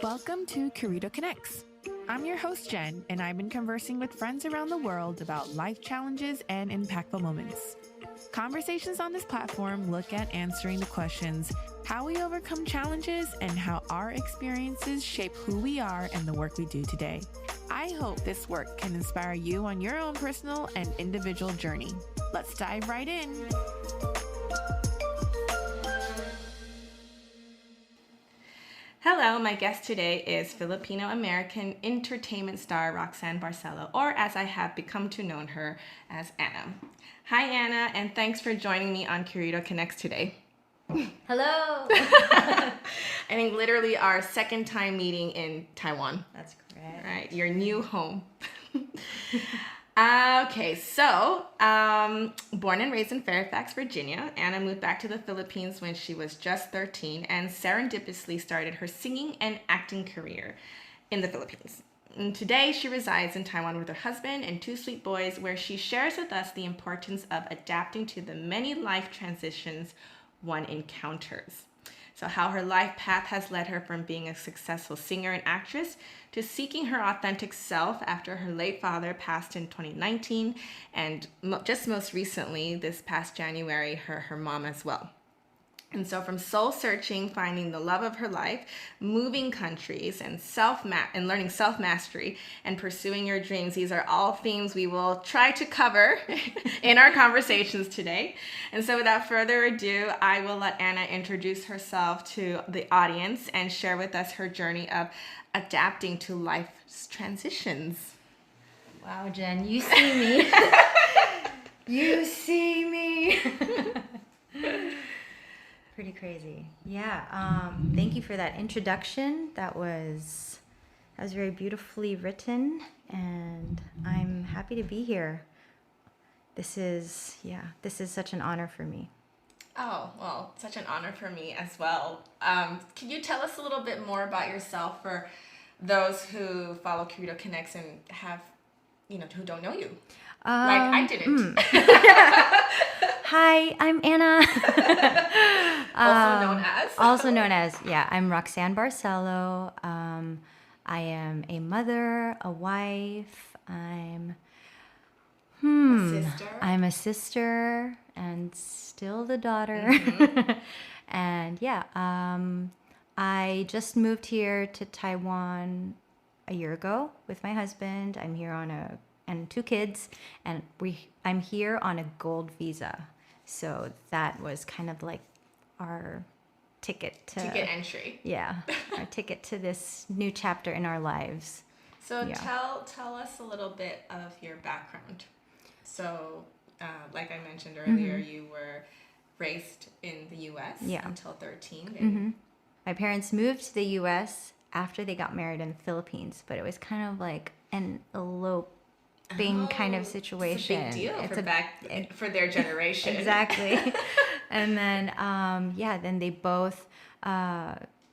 Welcome to Curito Connects. I'm your host, Jenn, and I've been conversing with friends around the world about life challenges and impactful moments. Conversations on this platform look at answering the questions, how we overcome challenges and how our experiences shape who we are and the work we do today. I hope this work can inspire you on your own personal and individual journey. Let's dive right in. Hello, my guest today is Filipino American entertainment star Roxanne Barcelo, or as I have become to know her as Anna. Hi, Anna, and thanks for joining me on Curito Connects today. Hello. I think literally our second time meeting in Taiwan. That's correct. Right, your new home. Okay, so born and raised in Fairfax, Virginia, Anna moved back to the Philippines when she was just 13 and serendipitously started her singing and acting career in the Philippines. And today, she resides in Taiwan with her husband and two sweet boys, where she shares with us the importance of adapting to the many life transitions one encounters. So how her life path has led her from being a successful singer and actress to seeking her authentic self after her late father passed in 2019, and just most recently, this past January, her mom as well. And so from soul searching, finding the love of her life, moving countries, and learning self-mastery, and pursuing your dreams, these are all themes we will try to cover in our conversations today. And so without further ado, I will let Anna introduce herself to the audience and share with us her journey of adapting to life's transitions. Wow, Jen, you see me. You see me. Pretty crazy. Yeah. Thank you for that introduction. That was very beautifully written, and I'm happy to be here. This is such an honor for me. Oh, well, such an honor for me as well. Can you tell us a little bit more about yourself for those who follow Curito Connects and have, who don't know you? Like I didn't. Hi, I'm Anna. Also known as? Yeah, I'm Roxanne Barcelo. I am a mother, a wife. I'm a sister and still the daughter. Mm-hmm. And yeah, I just moved here to Taiwan a year ago with my husband. I'm here and two kids, and I'm here on a gold visa. So that was kind of like our ticket entry. Yeah, our ticket to this new chapter in our lives. So yeah. Tell us a little bit of your background. So, like I mentioned earlier, mm-hmm. you were raised in the U.S. until 13. Mm-hmm. My parents moved to the U.S. after they got married in the Philippines, but it was kind of like an eloping kind of situation. It's a big deal for their generation. Exactly. And then, then they both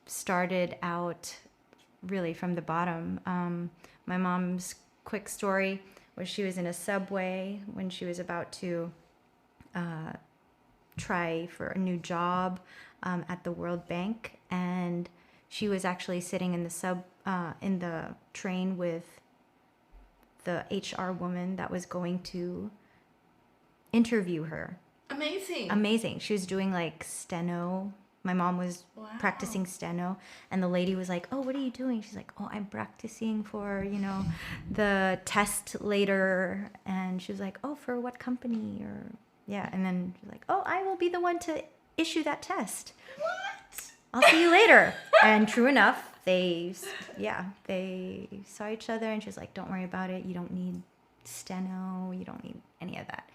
started out really from the bottom. My mom's quick story was she was in a subway when she was about to try for a new job at the World Bank, and she was actually sitting in the train with the HR woman that was going to interview her. Amazing. She was doing like steno. My mom was practicing steno, and the lady was like, "Oh, what are you doing?" She's like, "Oh, I'm practicing for, the test later." And she was like, "Oh, for what company?" And then she's like, "Oh, I will be the one to issue that test." What? I'll see you later. And true enough, they saw each other, and she was like, "Don't worry about it. You don't need steno. You don't need any of that."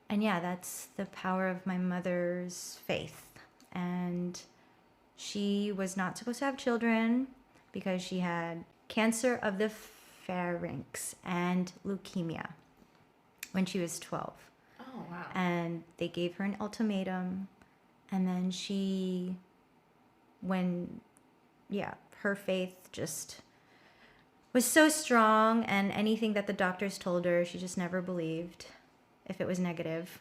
And yeah, that's the power of my mother's faith. And she was not supposed to have children because she had cancer of the pharynx and leukemia when she was 12. Oh, wow. And they gave her an ultimatum. And then her faith just was so strong, and anything that the doctors told her, she just never believed if it was negative.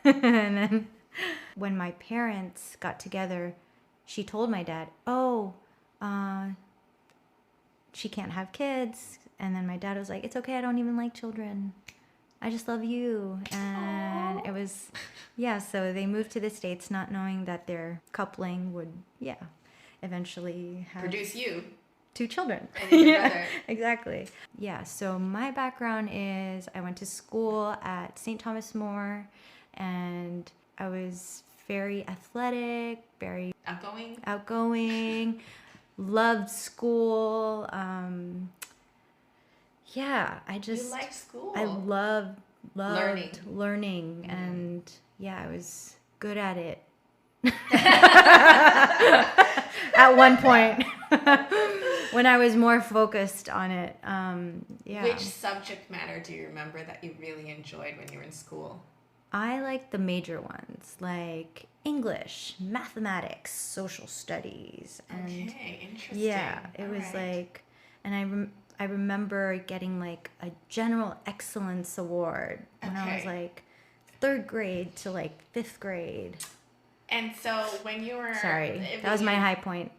And then when my parents got together, she told my dad, "Oh, she can't have kids. And then my dad was like, it's okay, I don't even like children. I just love you. And it was, yeah, so they moved to the States not knowing that their coupling would, eventually have Produce you. 2 children. And your brother. Exactly. Yeah, so my background is I went to school at St. Thomas More, and I was very athletic, very outgoing, loved school. I just... You liked school. I loved Mm. learning, and I was good at it. At one point. When I was more focused on it. Which subject matter do you remember that you really enjoyed when you were in school? I like the major ones, like English, mathematics, social studies. And okay, interesting. Yeah, it All was right. like, and I remember getting like a general excellence award when I was like 3rd grade to like 5th grade. And so when you were... Sorry, that was my high point.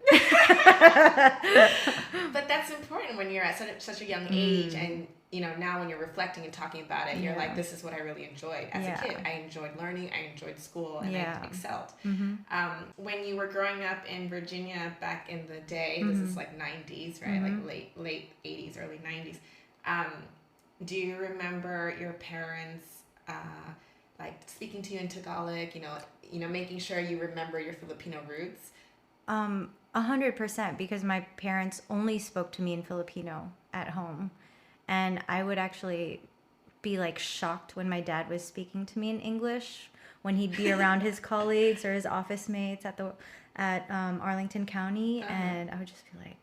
But that's important when you're at such a young age, and now when you're reflecting and talking about it, you're like, this is what I really enjoyed as a kid. I enjoyed learning, I enjoyed school, and I excelled. When you were growing up in Virginia back in the day, this is like 90s, right? Like late 80s, early 90s. Do you remember your parents like speaking to you in Tagalog, making sure you remember your Filipino roots? 100%, because my parents only spoke to me in Filipino at home. And I would actually be like shocked when my dad was speaking to me in English, when he'd be around his colleagues or his office mates at Arlington County. And I would just be like,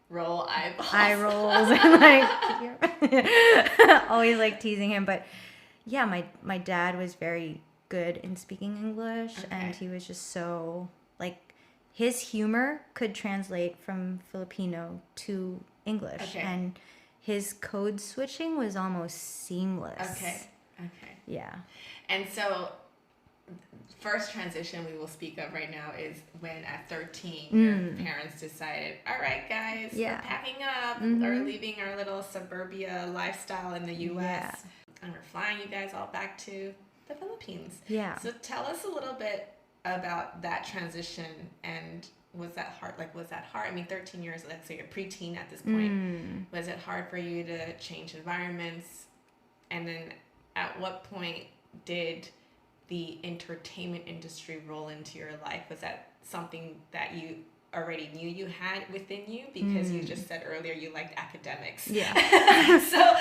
roll eyeballs. Eye rolls. And like, always like teasing him. But yeah, my dad was very good in speaking English, and he was just so, like, his humor could translate from Filipino to English, and his code switching was almost seamless. Okay. Yeah. And so, first transition we will speak of right now is when at 13 your parents decided, all right guys, we're packing up, we're leaving our little suburbia lifestyle in the U.S. and we're flying you guys all back to the Philippines. Yeah. So tell us a little bit about that transition, and was that hard? I mean, 13 years, let's say you're preteen at this point. Was it hard for you to change environments? And then at what point did the entertainment industry roll into your life? Was that something that you already knew you had within you, because you just said earlier you liked academics? Yeah. so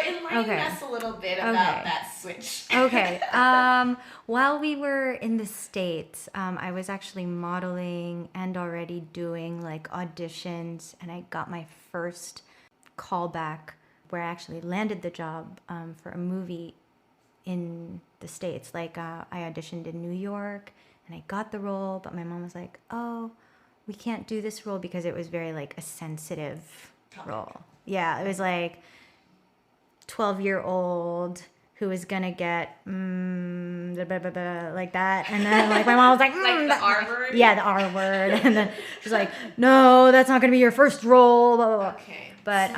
enlighten us a little bit about that switch. Okay. While we were in the States, I was actually modeling and already doing like auditions, and I got my first callback where I actually landed the job for a movie in the States. Like I auditioned in New York and I got the role, but my mom was like, oh, we can't do this role because it was very like a sensitive role. Yeah, it was like 12-year-old who was gonna get like that, and then like my mom was like, like the R word. Yeah, the R word, and then she's like, no, that's not gonna be your first role. Blah, blah, blah. Okay. But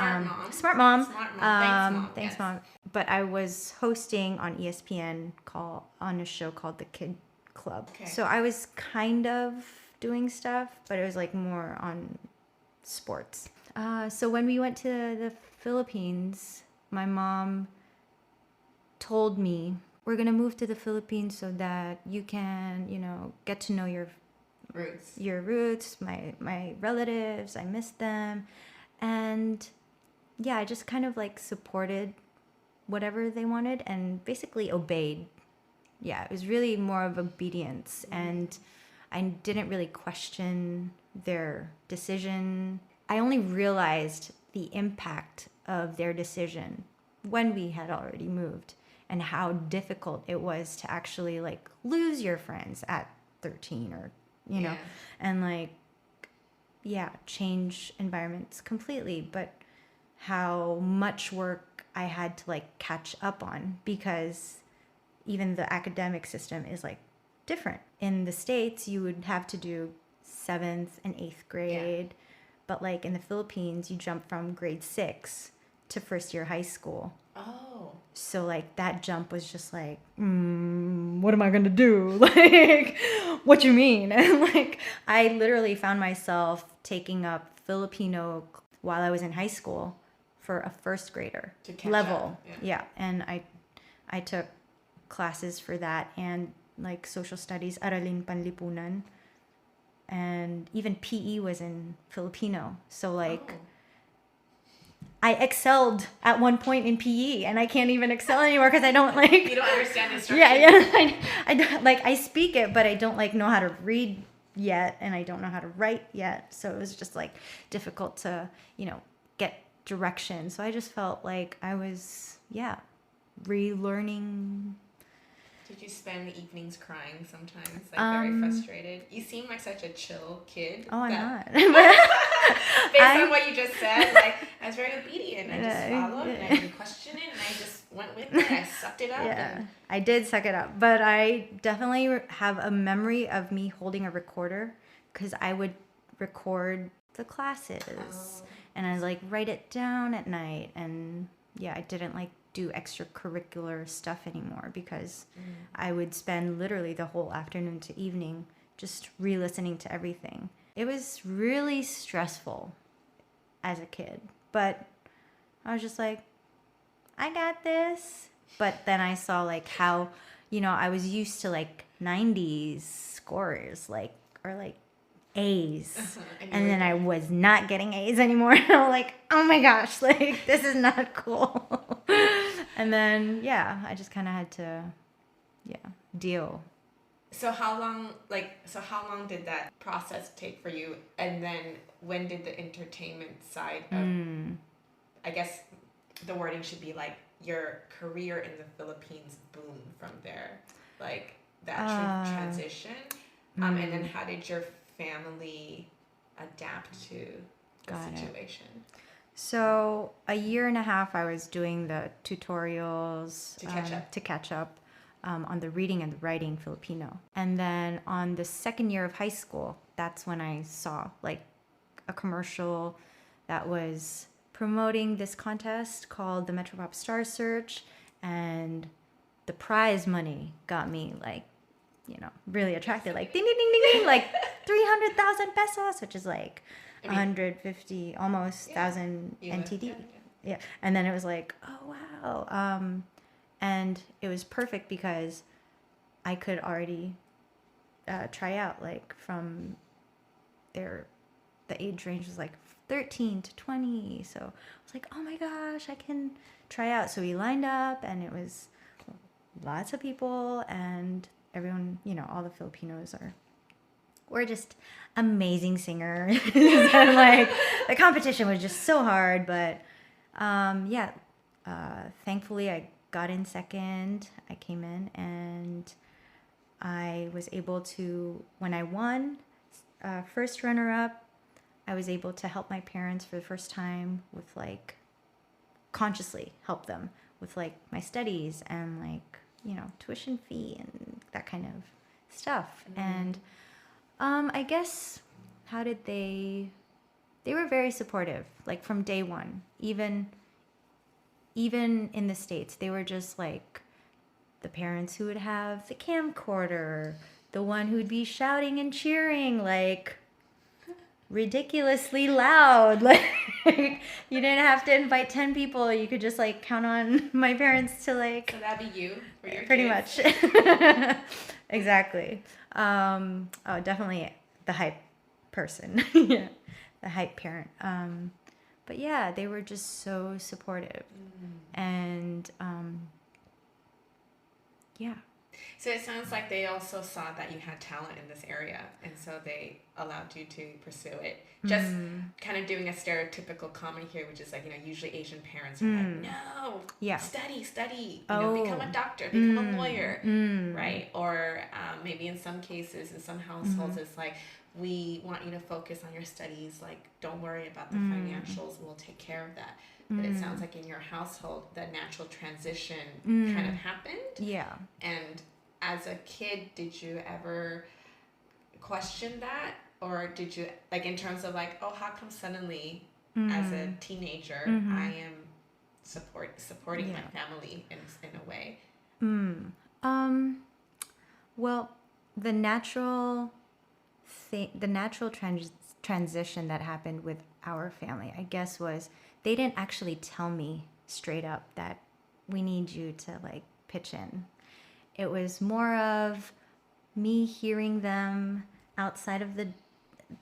smart mom. Smart mom. Thanks, Mom. But I was hosting on ESPN on a show called The Kid Club. Okay. So I was kind of doing stuff, but it was like more on sports. So when we went to the Philippines, my mom told me, we're going to move to the Philippines so that you can, get to know your roots, my relatives. I miss them. And yeah, I just kind of like supported whatever they wanted and basically obeyed. Yeah, it was really more of obedience, and I didn't really question their decision. I only realized the impact of their decision when we had already moved, and how difficult it was to actually like lose your friends at 13 or, and like, change environments completely, but how much work I had to like catch up on, because even the academic system is like different. In the States, you would have to do 7th and 8th grade. But like in the Philippines, you jump from grade 6 to first year high school. Oh. So like that jump was just like, what am I gonna do? Like, what you mean? And like, I literally found myself taking up Filipino while I was in high school for a first grader To catch level. up, Yeah. And I took classes for that and like social studies, Aralin Panlipunan, and even PE was in Filipino. So like, I excelled at one point in PE, and I can't even excel anymore because I don't like. You don't understand instructions. Yeah. I don't like. I speak it, but I don't like know how to read yet, and I don't know how to write yet. So it was just like difficult to get direction. So I just felt like I was relearning. Did you spend the evenings crying sometimes, like very frustrated? You seem like such a chill kid. Oh, I'm not. Based on what you just said, like I was very obedient. I just followed and I didn't question it and I just went with it. I sucked it up. Yeah, I did suck it up. But I definitely have a memory of me holding a recorder because I would record the classes and I like write it down at night. And I didn't like do extracurricular stuff anymore because I would spend literally the whole afternoon to evening just re-listening to everything. It was really stressful as a kid, but I was just like, I got this. But then I saw like how, I was used to like 90s scores, like, or like A's. And then I was not getting A's anymore. And I'm like, oh my gosh, like this is not cool. And then, I just kind of had to, deal. So how long did that process take for you? And then when did the entertainment side of, I guess the wording should be like your career in the Philippines boom from there? Like that transition? And then how did your family adapt to the situation? So a year and a half I was doing the tutorials to catch up on the reading and the writing Filipino. And then on the second year of high school, that's when I saw like a commercial that was promoting this contest called the Metropop Star Search, and the prize money got me like, really attracted, like ding ding ding ding ding, like 300,000 pesos, which is like 150 almost thousand NTD. Yeah. And then it was like, oh wow. And it was perfect because I could already try out like from there. The age range was like 13 to 20. So I was like, oh my gosh, I can try out. So we lined up and it was lots of people and everyone, all the Filipinos we're just amazing singers. And like the competition was just so hard, but thankfully I got in second. I came in and I was able to, when I won first runner up, I was able to help my parents for the first time with like consciously help them with like my studies and like, tuition fee and that kind of stuff. And I guess how did they were very supportive, like from day one, even in the States. They were just like the parents who would have the camcorder, the one who'd be shouting and cheering like ridiculously loud. Like you didn't have to invite 10 people. You could just like count on my parents to like. So that'd be you for your pretty kids. Much. Exactly. Definitely the hype person. Yeah, the hype parent. But they were just so supportive. And So it sounds like they also saw that you had talent in this area, and so they allowed you to pursue it. Just kind of doing a stereotypical comment here, which is like, usually Asian parents are like, no, study, become a doctor, become a lawyer, right? Or maybe in some cases, in some households, it's like, we want you to focus on your studies, like, don't worry about the financials, we'll take care of that. But it sounds like in your household, the natural transition kind of happened. Yeah. And as a kid, did you ever question that? or did you, like, in terms of like, oh, how come suddenly as a teenager I am supporting my family in a way? Well, the natural transition that happened with our family, I guess, was they didn't actually tell me straight up that we need you to like pitch in. It was more of me hearing them outside of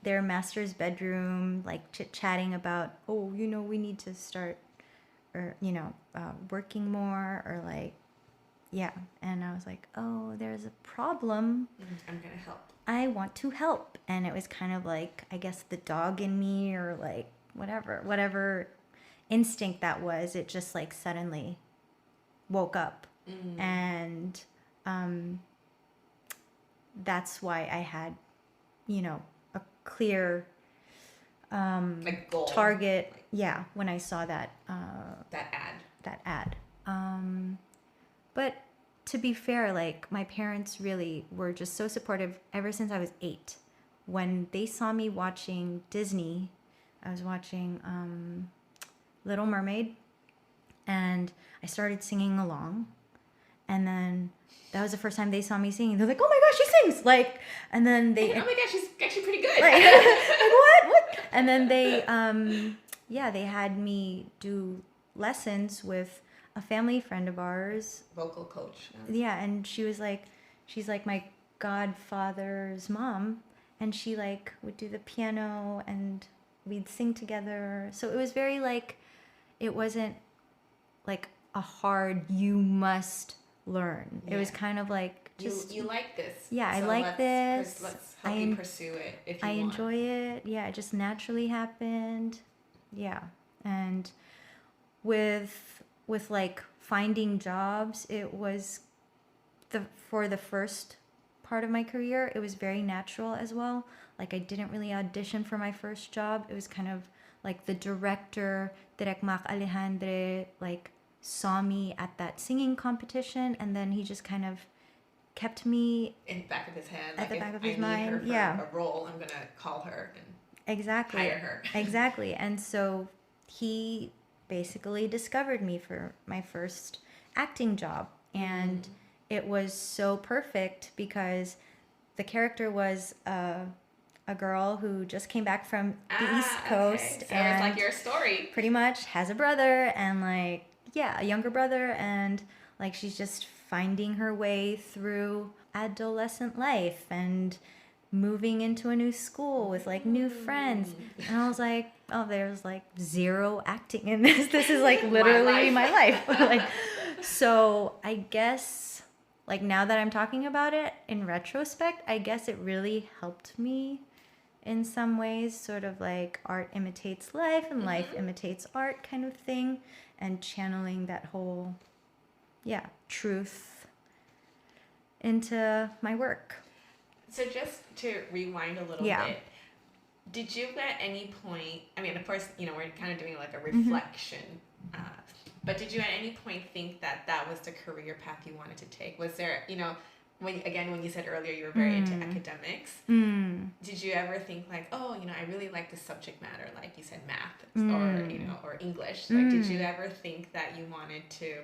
their master's bedroom, like chit-chatting about, oh, you know, we need to start, or, you know, working more, or like, yeah. And I was like, oh, there's a problem. I'm gonna help. I want to help. And it was kind of like, I guess, the dog in me, or like whatever instinct that was, it just like suddenly woke up. And that's why I had, you know, a clear like goal, target. Yeah, when I saw that that ad. But to be fair, like, my parents really were just so supportive ever since I was 8. When they saw me watching Disney, I was watching Little Mermaid, and I started singing along. And then that was the first time they saw me singing. They're like, oh my gosh, she sings! Like, and then they... oh my gosh, she's actually pretty good. Like, what? And then they, they had me do lessons with a family friend of ours. Vocal coach. Yeah, and she's like my godfather's mom. And she, like, would do the piano, and we'd sing together. So it was very, like, it wasn't, like, a hard, you must learn. It was kind of like, just... You like this. Yeah, so I like this. Let's help you pursue it if you want. I enjoy it. Yeah, it just naturally happened. Yeah. And with like, finding jobs, it was for the first part of my career, it was very natural as well. Like, I didn't really audition for my first job. It was kind of like the director, Direk Mac Alejandre, like, saw me at that singing competition, and then he just kind of kept me in the back of his head. At like, the back of his I mind. Need her for yeah. a role, I'm gonna call her and exactly hire her. Exactly. And so he basically discovered me for my first acting job, and it was so perfect because the character was a girl who just came back from the East Coast. Okay. So and it's like your story. Pretty much has a brother, and like, yeah, a younger brother, and like, she's just finding her way through adolescent life and moving into a new school with like new friends. And I was like, oh, there's like zero acting in this. This is like literally my life. Like, so I guess, like, now that I'm talking about it in retrospect, I guess it really helped me in some ways, sort of like art imitates life and life imitates art kind of thing, and channeling that whole, truth into my work. So just to rewind a little bit, did you at any point, I mean, of course, you know, we're kind of doing like a reflection, but did you at any point think that that was the career path you wanted to take? Was there, you know, when you said earlier you were very into academics, did you ever think like, oh, you know, I really like the subject matter, like you said, math or, you know, or English? Like, did you ever think that you wanted to,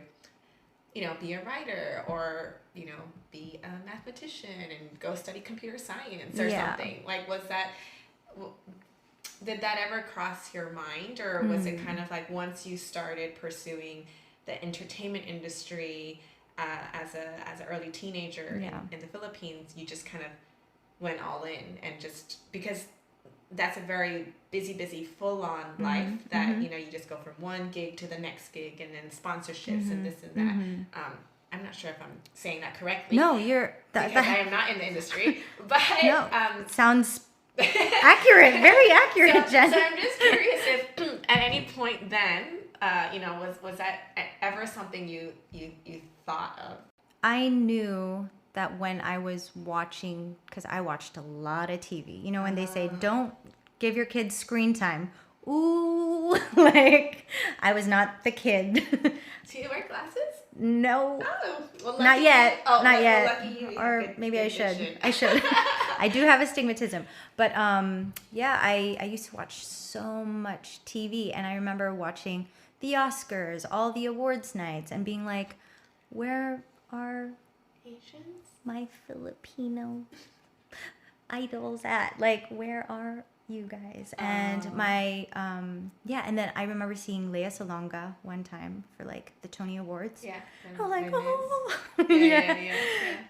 you know, be a writer or, you know, be a mathematician and go study computer science or something? Like, did that ever cross your mind, or was it kind of like once you started pursuing the entertainment industry as an early teenager in the Philippines, you just kind of went all in, and just because that's a very busy full-on life that you know, you just go from one gig to the next gig, and then sponsorships and this and that. I'm not sure if I'm saying that correctly. No, you're because I am not in the industry, but no, sounds accurate, very accurate, Jen. So I'm just curious if at any point then, you know, was that ever something you thought of? I knew that when I was watching, because I watched a lot of TV, you know, when they say don't give your kids screen time, ooh, like, I was not the kid. Do you wear glasses? No, Oh, well, not lucky yet. you. Oh, Not well, yet. lucky you. Yeah, Or good- maybe good I should. vision. I should. I do have astigmatism. But yeah, I used to watch so much TV, and I remember watching the Oscars, all the awards nights, and being like, where are Asians? my Filipino idols at? Like, where are you guys? And my yeah, and then I remember seeing Lea Salonga one time for like the Tony Awards. Yeah. I'm like, oh, Yeah.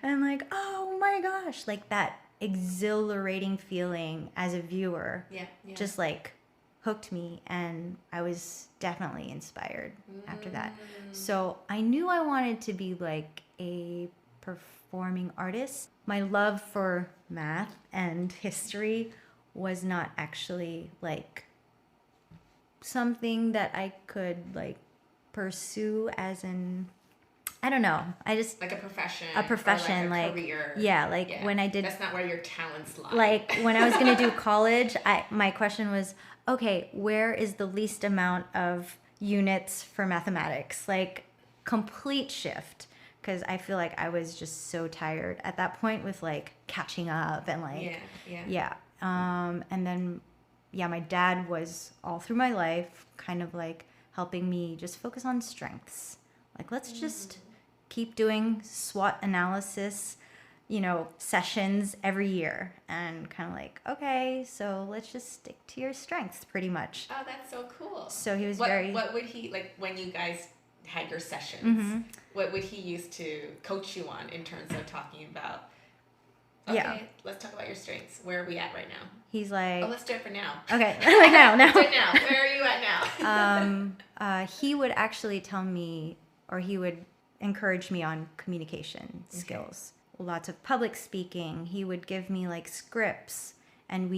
and like, oh my gosh, like that exhilarating feeling as a viewer, Yeah. just like hooked me, and I was definitely inspired after that. So I knew I wanted to be like a performing artist. My love for math and history was not actually like something that I could like pursue as an, I don't know. I just like a profession. a profession, or like career. yeah, like when I did, That's not where your talents lie. like when I was gonna do college, my question was, okay, where is the least amount of units for mathematics? Like complete shift, because I feel like I was just so tired at that point with like catching up and like yeah. And then yeah, my dad was all through my life kind of like helping me just focus on strengths. Like let's just keep doing SWOT analysis, you know, sessions every year, and kind of like, okay, so let's just stick to your strengths pretty much. Oh, that's so cool. So he was What would he, like when you guys had your sessions, what would he use to coach you on in terms of talking about, okay, let's talk about your strengths. Where are we at right now? He's like, oh, let's do it for now. Okay, like now. Do it now. Where are you at now? He would actually tell me, or he would encourage me on communication skills. Lots of public speaking. He would give me like scripts, and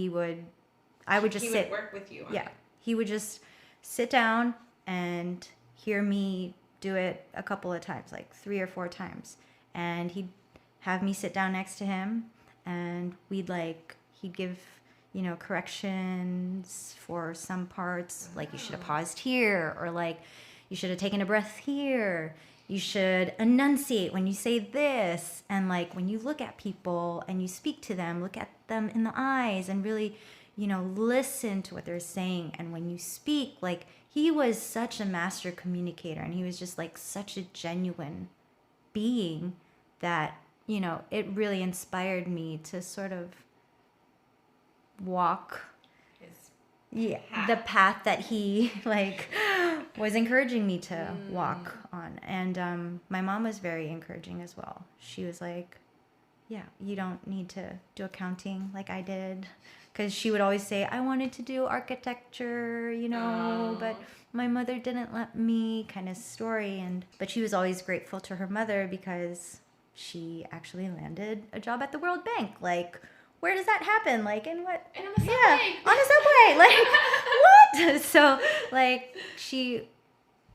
I would just sit. He would work with you on it. He would just sit down and hear me do it a couple of times, like 3 or 4 times. And he'd have me sit down next to him, and he'd give, you know, corrections for some parts, like you should have paused here, or like you should have taken a breath here. You should enunciate when you say this. And like when you look at people and you speak to them, look at them in the eyes and really, you know, listen to what they're saying. And when you speak, like he was such a master communicator, and he was just like such a genuine being that, you know, it really inspired me to sort of walk the path that he like was encouraging me to walk on. And my mom was very encouraging as well. She was like, yeah, you don't need to do accounting like I did, because she would always say I wanted to do architecture, you know, but my mother didn't let me, kind of story. But she was always grateful to her mother because she actually landed a job at the World Bank. Like, where does that happen? Like, in what? And on the subway. Yeah, on a subway. Like, what? So, like,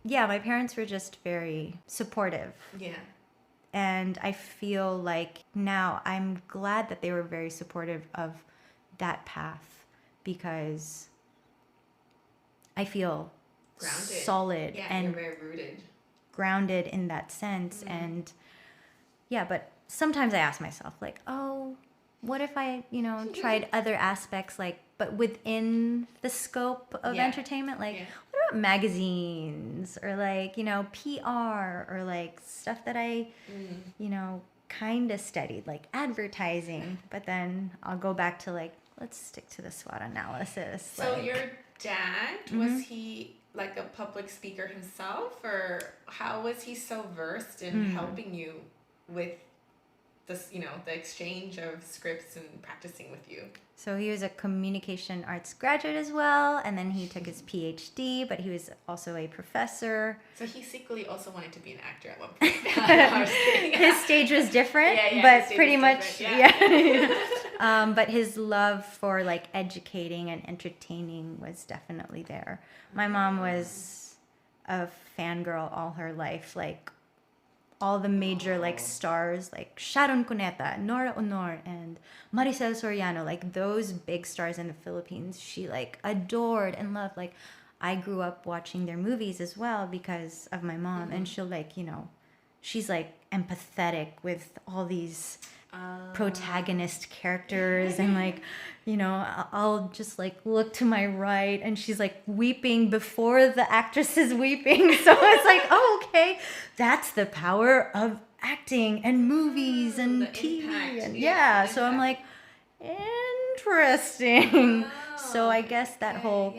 my parents were just very supportive. Yeah. And I feel like now I'm glad that they were very supportive of that path, because I feel Grounded. solid and you're very rooted. grounded in that sense. And yeah, but sometimes I ask myself, like, oh, what if I, you know, tried other aspects, like, but within the scope of entertainment? Like, what about magazines, or like, you know, PR, or like stuff that I, you know, kind of studied, like advertising. But then I'll go back to like, let's stick to the SWOT analysis. So your dad, was he like a public speaker himself, or how was he so versed in helping you with this, you know, the exchange of scripts and practicing with you? So he was a communication arts graduate as well, and then he took his PhD, but he was also a professor. So he secretly also wanted to be an actor at one point. I was kidding. His stage was different, Yeah, but his pretty stage was much, different, but his love for like educating and entertaining was definitely there. My mom was a fangirl all her life, like all the major like stars, like Sharon Cuneta, Nora Honor, and Maricel Soriano, like those big stars in the Philippines, she like adored and loved. Like I grew up watching their movies as well because of my mom, and she'll like, you know, she's like empathetic with all these protagonist characters, and like, you know, I'll just like look to my right and she's like weeping before the actress is weeping. So it's like, oh, okay, that's the power of acting and movies and the TV impact. and Yeah, so I'm like, interesting. So I guess that okay, whole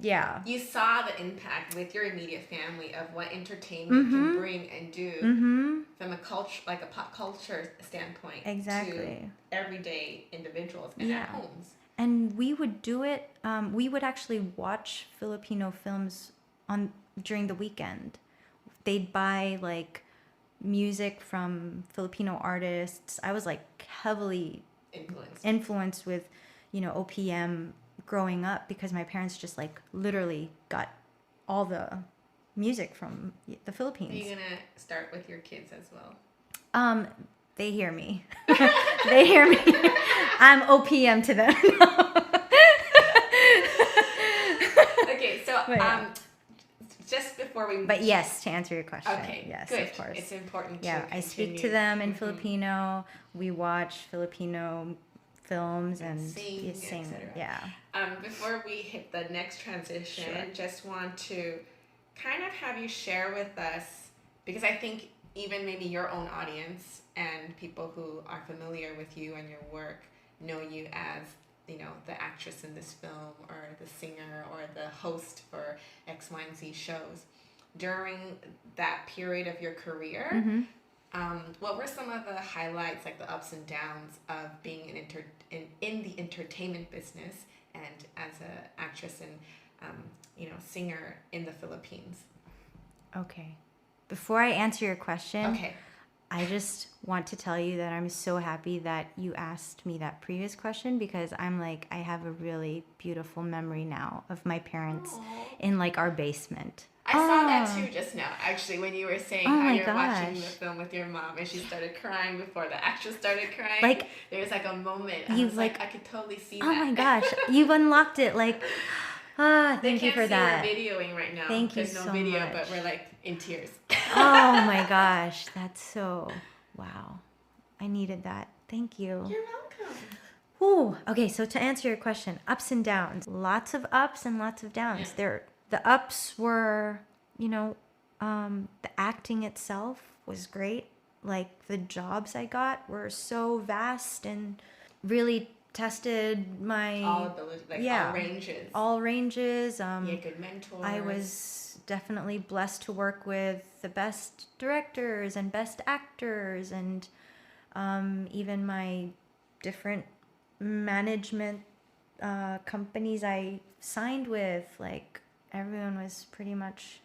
yeah. You saw the impact with your immediate family of what entertainment can bring and do from a culture, like a pop culture standpoint, exactly, to everyday individuals and at homes. And we would do it. We would actually watch Filipino films during the weekend. They'd buy like music from Filipino artists. I was like heavily influenced with, you know, OPM growing up, because my parents just like literally got all the music from the Philippines. Are you gonna start with your kids as well? They hear me. They hear me. I'm OPM to them. Okay, so just before we... But yes, to answer your question. Okay, yes, good. Of course. It's important to Yeah, continue. I speak to them in Filipino. We watch Filipino films and sing, etc. Yeah. Before we hit the next transition, I just want to kind of have you share with us, because I think even maybe your own audience and people who are familiar with you and your work know you as, you know, the actress in this film, or the singer, or the host for X, Y, and Z shows. During that period of your career, what were some of the highlights, like the ups and downs of being in the entertainment business and as an actress and you know, singer in the Philippines? Okay. Before I answer your question, okay, I just want to tell you that I'm so happy that you asked me that previous question, because I'm like, I have a really beautiful memory now of my parents in like our basement. I saw that too just now, actually, when you were saying how you're watching the film with your mom and she started crying before the actress started crying. Like, there was like a moment. I was like, I could totally see that. Oh my gosh, you've unlocked it. Like, thank you for that. We're videoing right now. Thank you There's no so video, much. but we're like in tears. Oh my gosh, that's so, wow. I needed that. Thank you. You're welcome. Ooh, okay, so to answer your question, ups and downs. Lots of ups and lots of downs. The ups were, you know, the acting itself was great. Like, the jobs I got were so vast and really tested my... all ability, like all ranges. Good mentors. I was definitely blessed to work with the best directors and best actors, and even my different management companies I signed with, like, everyone was pretty much,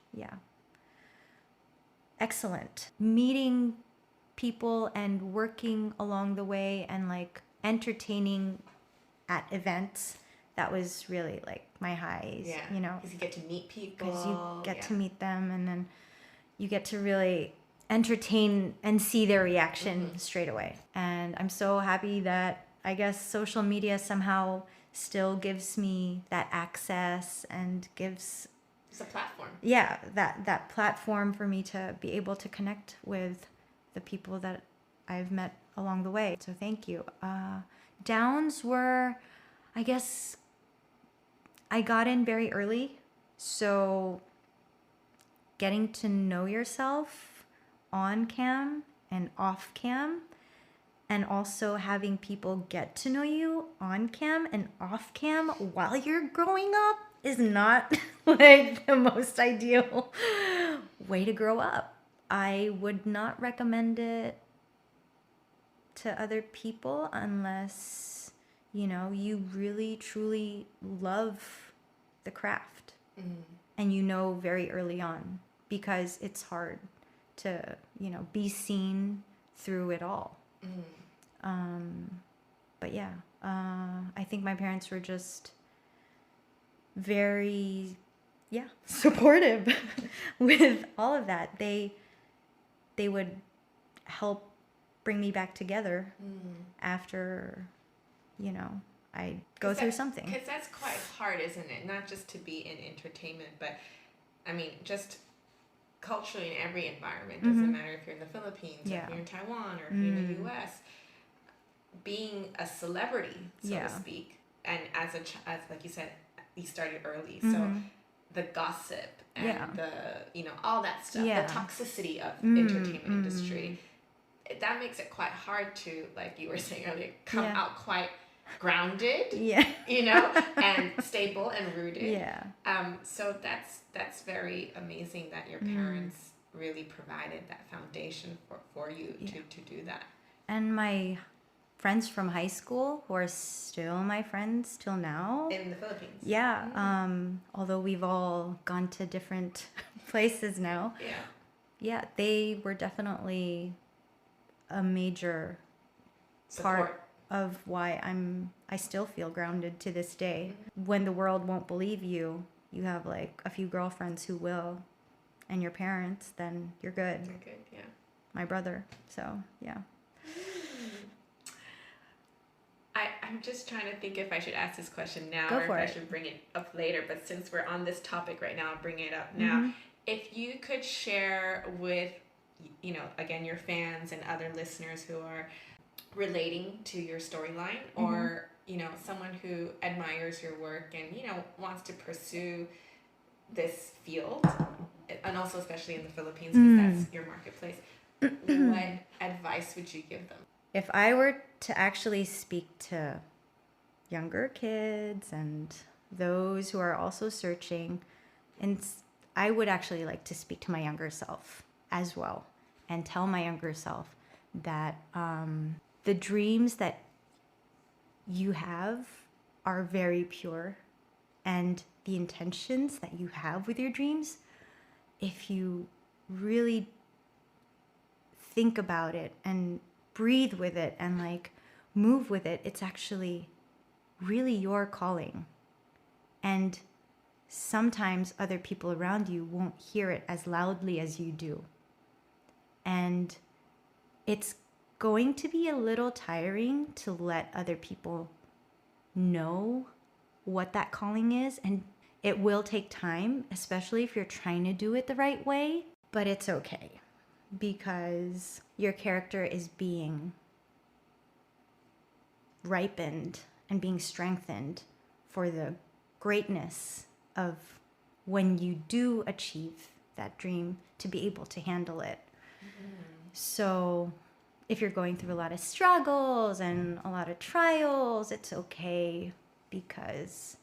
excellent. Meeting people and working along the way and like entertaining at events, that was really like my highs. You know, because you get to meet people, because you get to meet them, and then you get to really entertain and see their reaction straight away. And I'm so happy that I guess social media somehow still gives me that access and gives... it's a platform. Yeah, that platform for me to be able to connect with the people that I've met along the way. So thank you. Downs were, I guess, I got in very early. So getting to know yourself on cam and off cam, and also having people get to know you on cam and off cam while you're growing up is not like the most ideal way to grow up. I would not recommend it to other people unless, you know, you really truly love the craft and you know very early on, because it's hard to, you know, be seen through it all. But yeah, I think my parents were just very supportive with all of that. They would help bring me back together after, you know, I go through something. Because that's quite hard, isn't it? Not just to be in entertainment, but I mean, just culturally in every environment, doesn't matter if you're in the Philippines or if you're in Taiwan or if you're in the US, being a celebrity, so to speak, and as like you said, you started early, so the gossip and the, you know, all that stuff, the toxicity of entertainment industry, that makes it quite hard to, like you were saying earlier, come out quite grounded, you know, and stable and rooted. So that's very amazing that your parents really provided that foundation for you to do that. And my friends from high school who are still my friends till now. In the Philippines. Although we've all gone to different places now. They were definitely a major part of why I still feel grounded to this day. When the world won't believe you, you have like a few girlfriends who will, and your parents, then you're good. You're good, yeah. My brother, so yeah. I'm just trying to think if I should ask this question now Go or if for I it. should bring it up later, but since we're on this topic right now, I'll bring it up now. If you could share with, you know, again, your fans and other listeners who are relating to your storyline, or, you know, someone who admires your work and, you know, wants to pursue this field, and also especially in the Philippines because that's your marketplace, what advice would you give them? If I were to actually speak to younger kids and those who are also searching, and I would actually like to speak to my younger self as well and tell my younger self that the dreams that you have are very pure, and the intentions that you have with your dreams, if you really think about it and breathe with it and like move with it, it's actually really your calling. And sometimes other people around you won't hear it as loudly as you do. And it's going to be a little tiring to let other people know what that calling is. And it will take time, especially if you're trying to do it the right way. But it's okay, because your character is being ripened and being strengthened for the greatness of when you do achieve that dream, to be able to handle it. So if you're going through a lot of struggles and a lot of trials, it's okay, because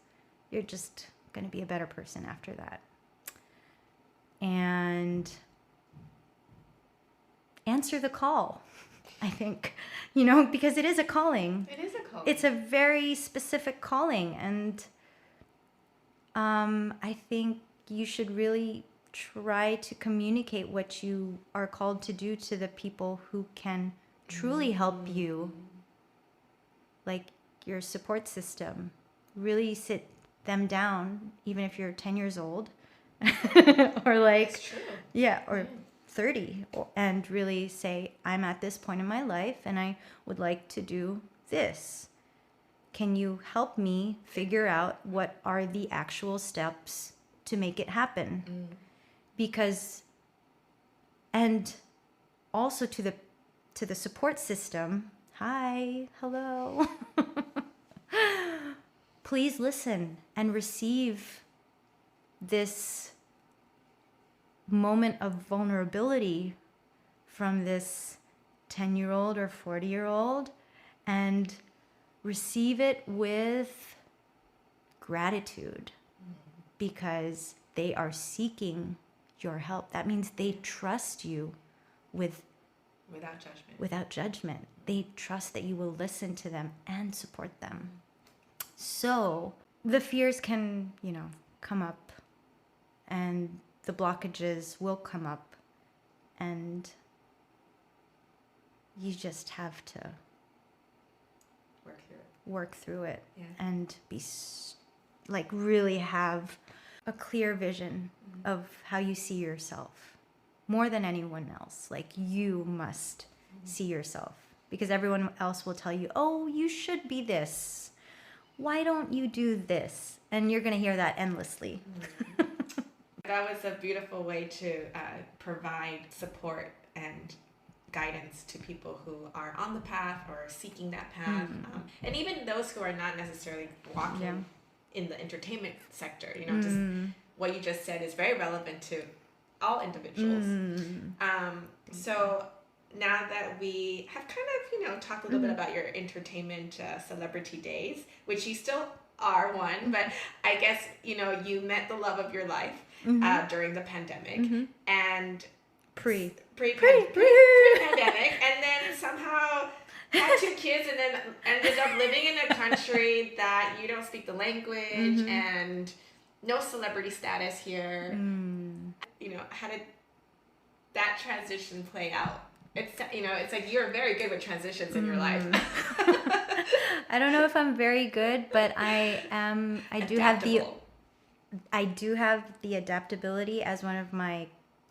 you're just going to be a better person after that. And answer the call, I think, you know, because it is a calling. It is a calling. It's a very specific calling. And I think you should really try to communicate what you are called to do to the people who can truly help you, like your support system. Really sit them down, even if you're 10 years old or like, or 30, and really say, I'm at this point in my life and I would like to do this. Can you help me figure out what are the actual steps to make it happen? Because, and also to the support system, hi, hello. Please listen and receive this moment of vulnerability from this 10-year-old or 40-year-old, and receive it with gratitude, because they are seeking your help. That means they trust you without judgment. They trust that you will listen to them and support them. So the fears can, you know, come up, and the blockages will come up, and you just have to work through it and be like really have a clear vision of how you see yourself more than anyone else. Like, you must see yourself, because everyone else will tell you, oh, you should be this. Why don't you do this? And you're going to hear that endlessly. that was a beautiful way to provide support and guidance to people who are on the path or seeking that path, and even those who are not necessarily walking in the entertainment sector. You know, just what you just said is very relevant to all individuals. So now that we have kind of, you know, talked a little bit about your entertainment celebrity days, which you still are one, but I guess, you know, you met the love of your life during the pandemic and pre-pandemic, and then somehow had 2 kids and then ended up living in a country that you don't speak the language and no celebrity status here. You know, how did that transition play out? It's, you know, it's like you're very good with transitions in your life. I don't know if I'm very good, but I do have the adaptability as one of my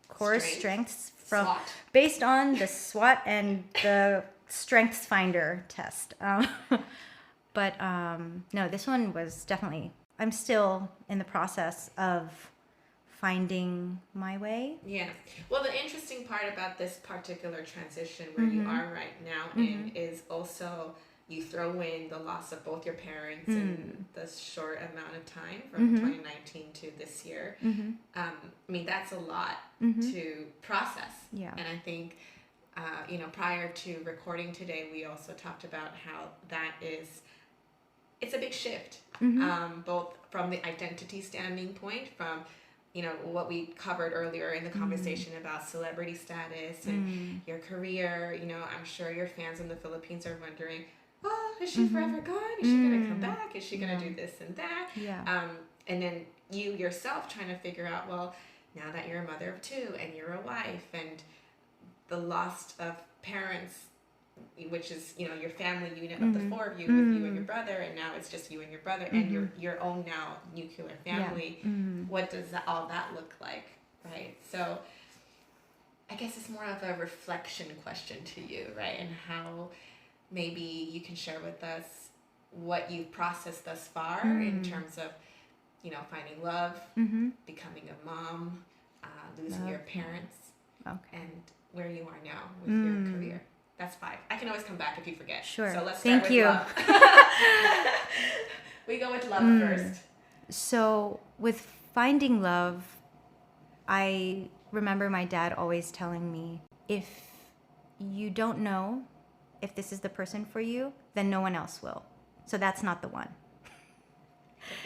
core strengths from SWOT. Based on the SWOT and the Strengths Finder test. But no, this one was definitely, I'm still in the process of finding my way. Yeah. Well, the interesting part about this particular transition where you are right now in is also you throw in the loss of both your parents in the short amount of time from 2019 to this year. I mean, that's a lot to process. Yeah. And I think, you know, prior to recording today, we also talked about how that is, it's a big shift, both from the identity standing point, from, you know, what we covered earlier in the conversation about celebrity status and your career. You know, I'm sure your fans in the Philippines are wondering, oh, is she forever gone? Is she going to come back? Is she going to do this and that? Yeah. And then you yourself trying to figure out, well, now that you're a mother of 2 and you're a wife, and the loss of parents, which is, you know, your family unit of the 4 of you with you and your brother, and now it's just you and your brother and your own now nuclear family. What does all that look like, right? So I guess it's more of a reflection question to you, right? And how maybe you can share with us what you've processed thus far in terms of, you know, finding love, becoming a mom, losing your parents, and where you are now with your career. That's 5. I can always come back if you forget. Sure. So let's start with love. We go with love first. So with finding love, I remember my dad always telling me, if you don't know if this is the person for you, then no one else will. So that's not the one.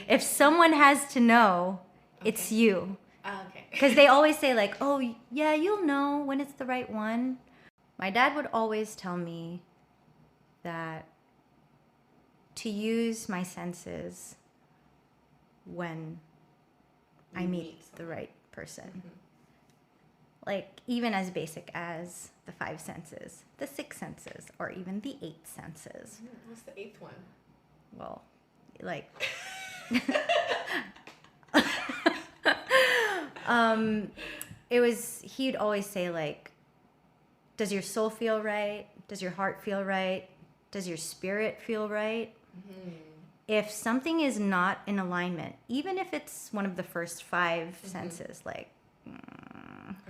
If someone has to know, it's you. Okay. Because they always say like, oh, yeah, you'll know when it's the right one. My dad would always tell me that to use my senses when I meet the right person. Like, even as basic as the 5 senses, the 6 senses, or even the 8 senses. What's the 8th one? Well, like... he'd always say, like, does your soul feel right? Does your heart feel right? Does your spirit feel right? If something is not in alignment, even if it's one of the first 5 senses, like,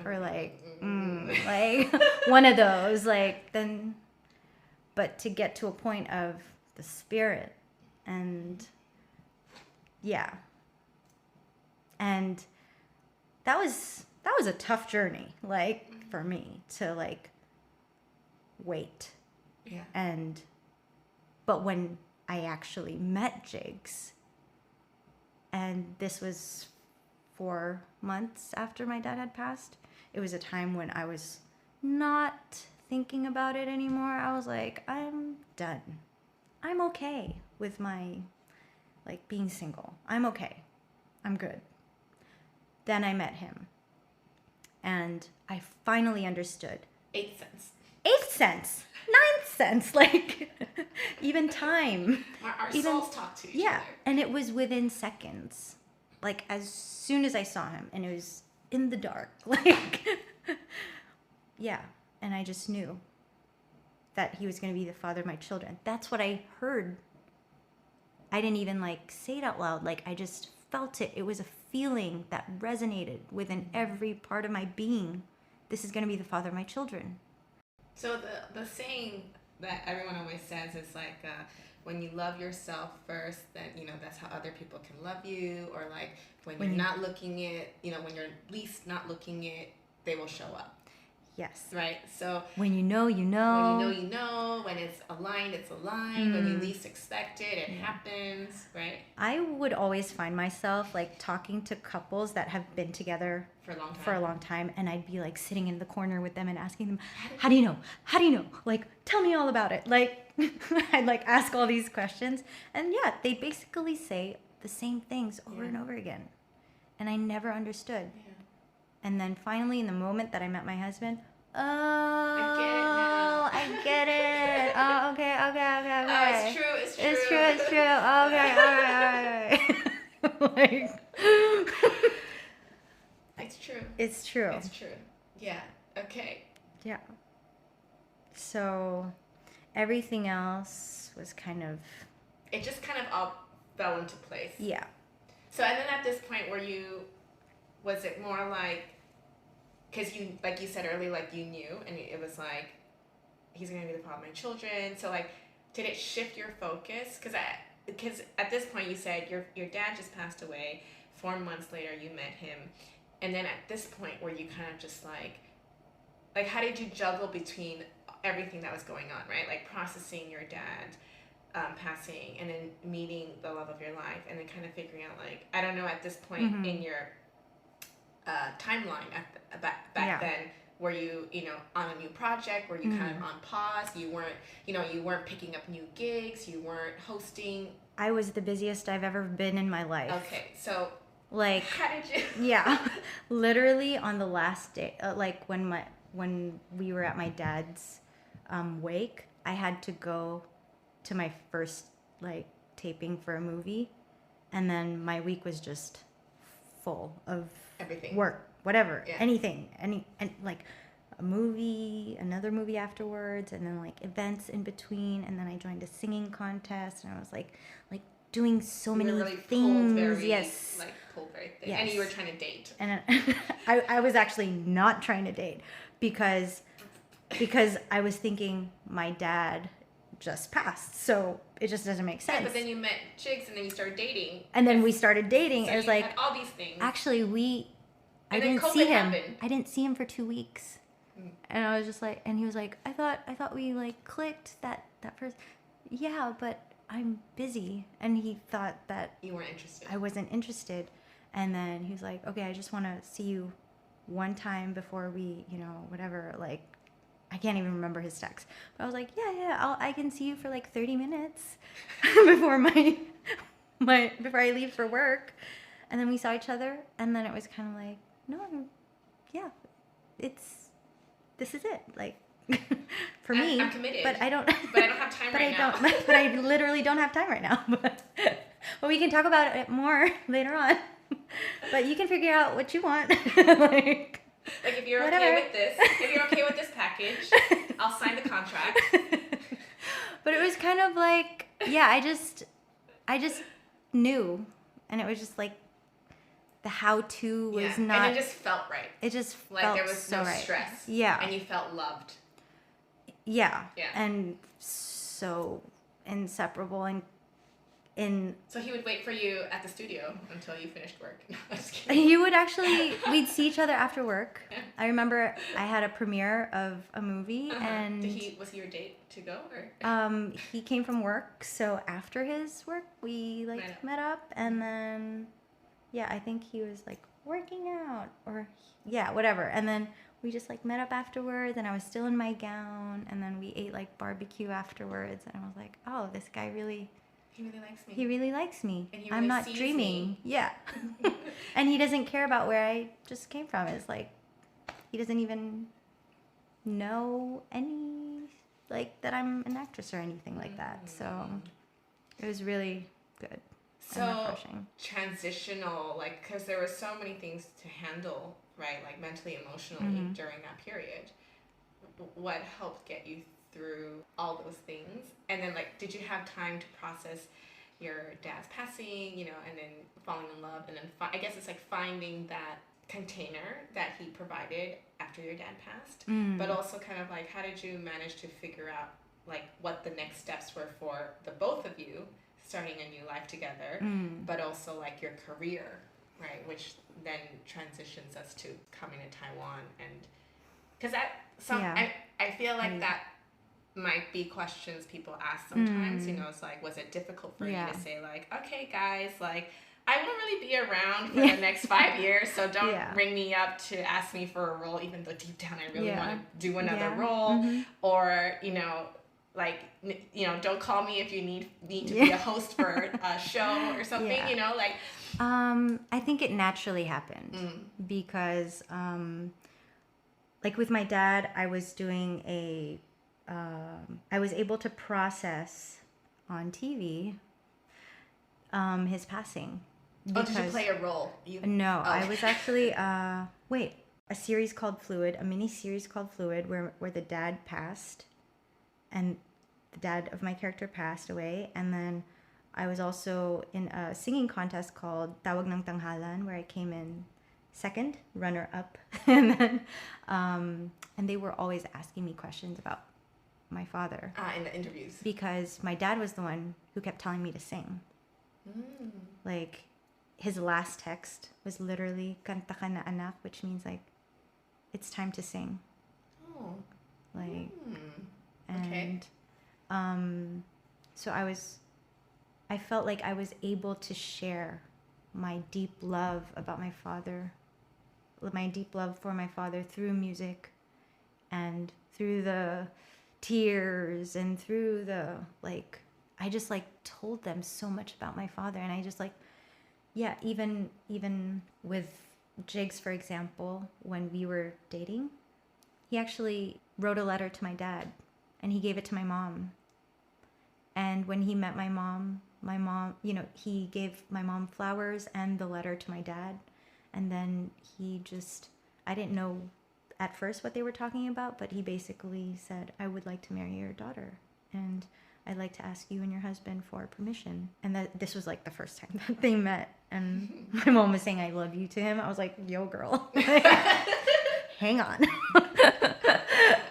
or like, like one of those, like, then, but to get to a point of the spirit, and yeah. And that was a tough journey, like, for me to, like, wait. Yeah. But when I actually met Jigs, and this was 4 months after my dad had passed, it was a time when I was not thinking about it anymore. I was like, I'm done. I'm okay with my, like, being single. I'm okay. I'm good. Then I met him, and I finally understood. 8th sense. 8th sense. 9th sense. Like, even time. Our souls talk to each other. Yeah, and it was within seconds. Like, as soon as I saw him, and it was in the dark. Like, yeah, and I just knew that he was going to be the father of my children. That's what I heard. I didn't even, like, say it out loud. Like, I just felt it. It was a feeling that resonated within every part of my being. This is going to be the father of my children. So the saying that everyone always says is like, when you love yourself first, then, you know, that's how other people can love you. Or like when you're not looking it, you know, when you're least not looking it, they will show up. Yes. Right? So when you know, you know. When you know. When it's aligned, it's aligned. When you least expect it, it happens. Right? I would always find myself like talking to couples that have been together for a long time, and I'd be like sitting in the corner with them and asking them, how do you know? How do you know? Like, tell me all about it. Like, I'd like ask all these questions, and yeah, they basically say the same things over and over again, and I never understood. Yeah. And then finally, in the moment that I met my husband, I get it. Oh, okay. Oh, it's true. It's true. Okay, all right. Like, It's true. Yeah. Okay. Yeah. So everything else was kind of... It just kind of all fell into place. Yeah. So, and then at this point, was it more like, because you, like you said earlier, like you knew, and it was like, he's going to be the father of my children. So like, did it shift your focus? Because at this point you said your dad just passed away. 4 months later you met him. And then at this point where you kind of just like how did you juggle between everything that was going on, right? Like processing your dad passing, and then meeting the love of your life, and then kind of figuring out like, I don't know, at this point in your timeline back then, were you on a new project? Were you kind of on pause? You weren't picking up new gigs. You weren't hosting. I was the busiest I've ever been in my life. Okay, so like, how did you? Yeah, literally on the last day, like when we were at my dad's wake, I had to go to my first like taping for a movie, and then my week was just full of everything, work, whatever, anything, and like a movie, another movie afterwards, and then like events in between, and then I joined a singing contest, and I was like doing so many really things. Pulled very thin. Yes. And you were trying to date. And I was actually not trying to date because I was thinking my dad just passed, so it just doesn't make sense. Yeah, but then you met chicks, and then you started dating. And then we started dating. So it was like had all these things. Actually, I didn't see him. Happened. I didn't see him for 2 weeks, and I was just like, and he was like, I thought we like clicked that first. Yeah, but I'm busy, and he thought that you weren't interested. I wasn't interested, and then he was like, okay, I just want to see you one time before we, whatever, like. I can't even remember his text. But I was like, yeah, I can see you for like 30 minutes before before I leave for work. And then we saw each other, and then it was kind of like, no, this is it. Like, for me. I'm committed. But I don't have time right now. But I literally don't have time right now. But we can talk about it more later on. But you can figure out what you want. Like, if you're okay with this package, I'll sign the contract. But it was kind of like, I just knew, and it was just like the how-to was not. And it just felt right. It just like felt there was so no right. stress. Yeah. And you felt loved. Yeah. Yeah. And so inseparable, and so he would wait for you at the studio until you finished work. No, I'm just kidding. He would actually, we'd see each other after work. Yeah. I remember I had a premiere of a movie, and was he your date to go, or? He came from work, so after his work we met up, and then I think he was like working out or whatever, and then we just like met up afterwards, and I was still in my gown, and then we ate like barbecue afterwards, and I was like, oh, this guy really. He really likes me. He really likes me. And he really I'm not dreaming. Me. Yeah. And he doesn't care about where I just came from. It's like, he doesn't even know that I'm an actress or anything like that. So it was really good. So transitional, because there were so many things to handle, right? Like mentally, emotionally during that period. What helped get you through all those things? And then did you have time to process your dad's passing, you know, and then falling in love, and then I guess it's like finding that container that he provided after your dad passed, but also kind of like, how did you manage to figure out like what the next steps were for the both of you starting a new life together, but also like your career, right, which then transitions us to coming to Taiwan. And because I feel like that might be questions people ask sometimes, you know, it's like, was it difficult for you to say like, okay guys, like I won't really be around for the next 5 years, so don't ring me up to ask me for a role, even though deep down I really want to do another role, or, you know, like, you know, don't call me if you need to be a host for a show or something, you know, like. I think it naturally happened because, like with my dad, I was doing I was able to process on TV his passing. Did you play a role? No, I was actually, a series called Fluid, a mini series called Fluid, where the dad passed, and the dad of my character passed away, and then I was also in a singing contest called Tawag ng Tanghalan, where I came in second, runner up, and then, and they were always asking me questions about my father. In the interviews. Because my dad was the one who kept telling me to sing. Like, his last text was literally "Kanta ka na anak," which means like, it's time to sing. Oh. Like, okay. And so I felt like I was able to share my deep love about my father, my deep love for my father through music, and through the tears, and through the like. I just like told them so much about my father, and I just like, even with Jigs, for example, when we were dating, he actually wrote a letter to my dad, and he gave it to my mom. And when he met my mom, you know, he gave my mom flowers and the letter to my dad, and then I didn't know at first what they were talking about, but he basically said, "I would like to marry your daughter, and I'd like to ask you and your husband for permission." And that this was like the first time that they met, and my mom was saying "I love you" to him. I was like, "Yo, girl, hang on."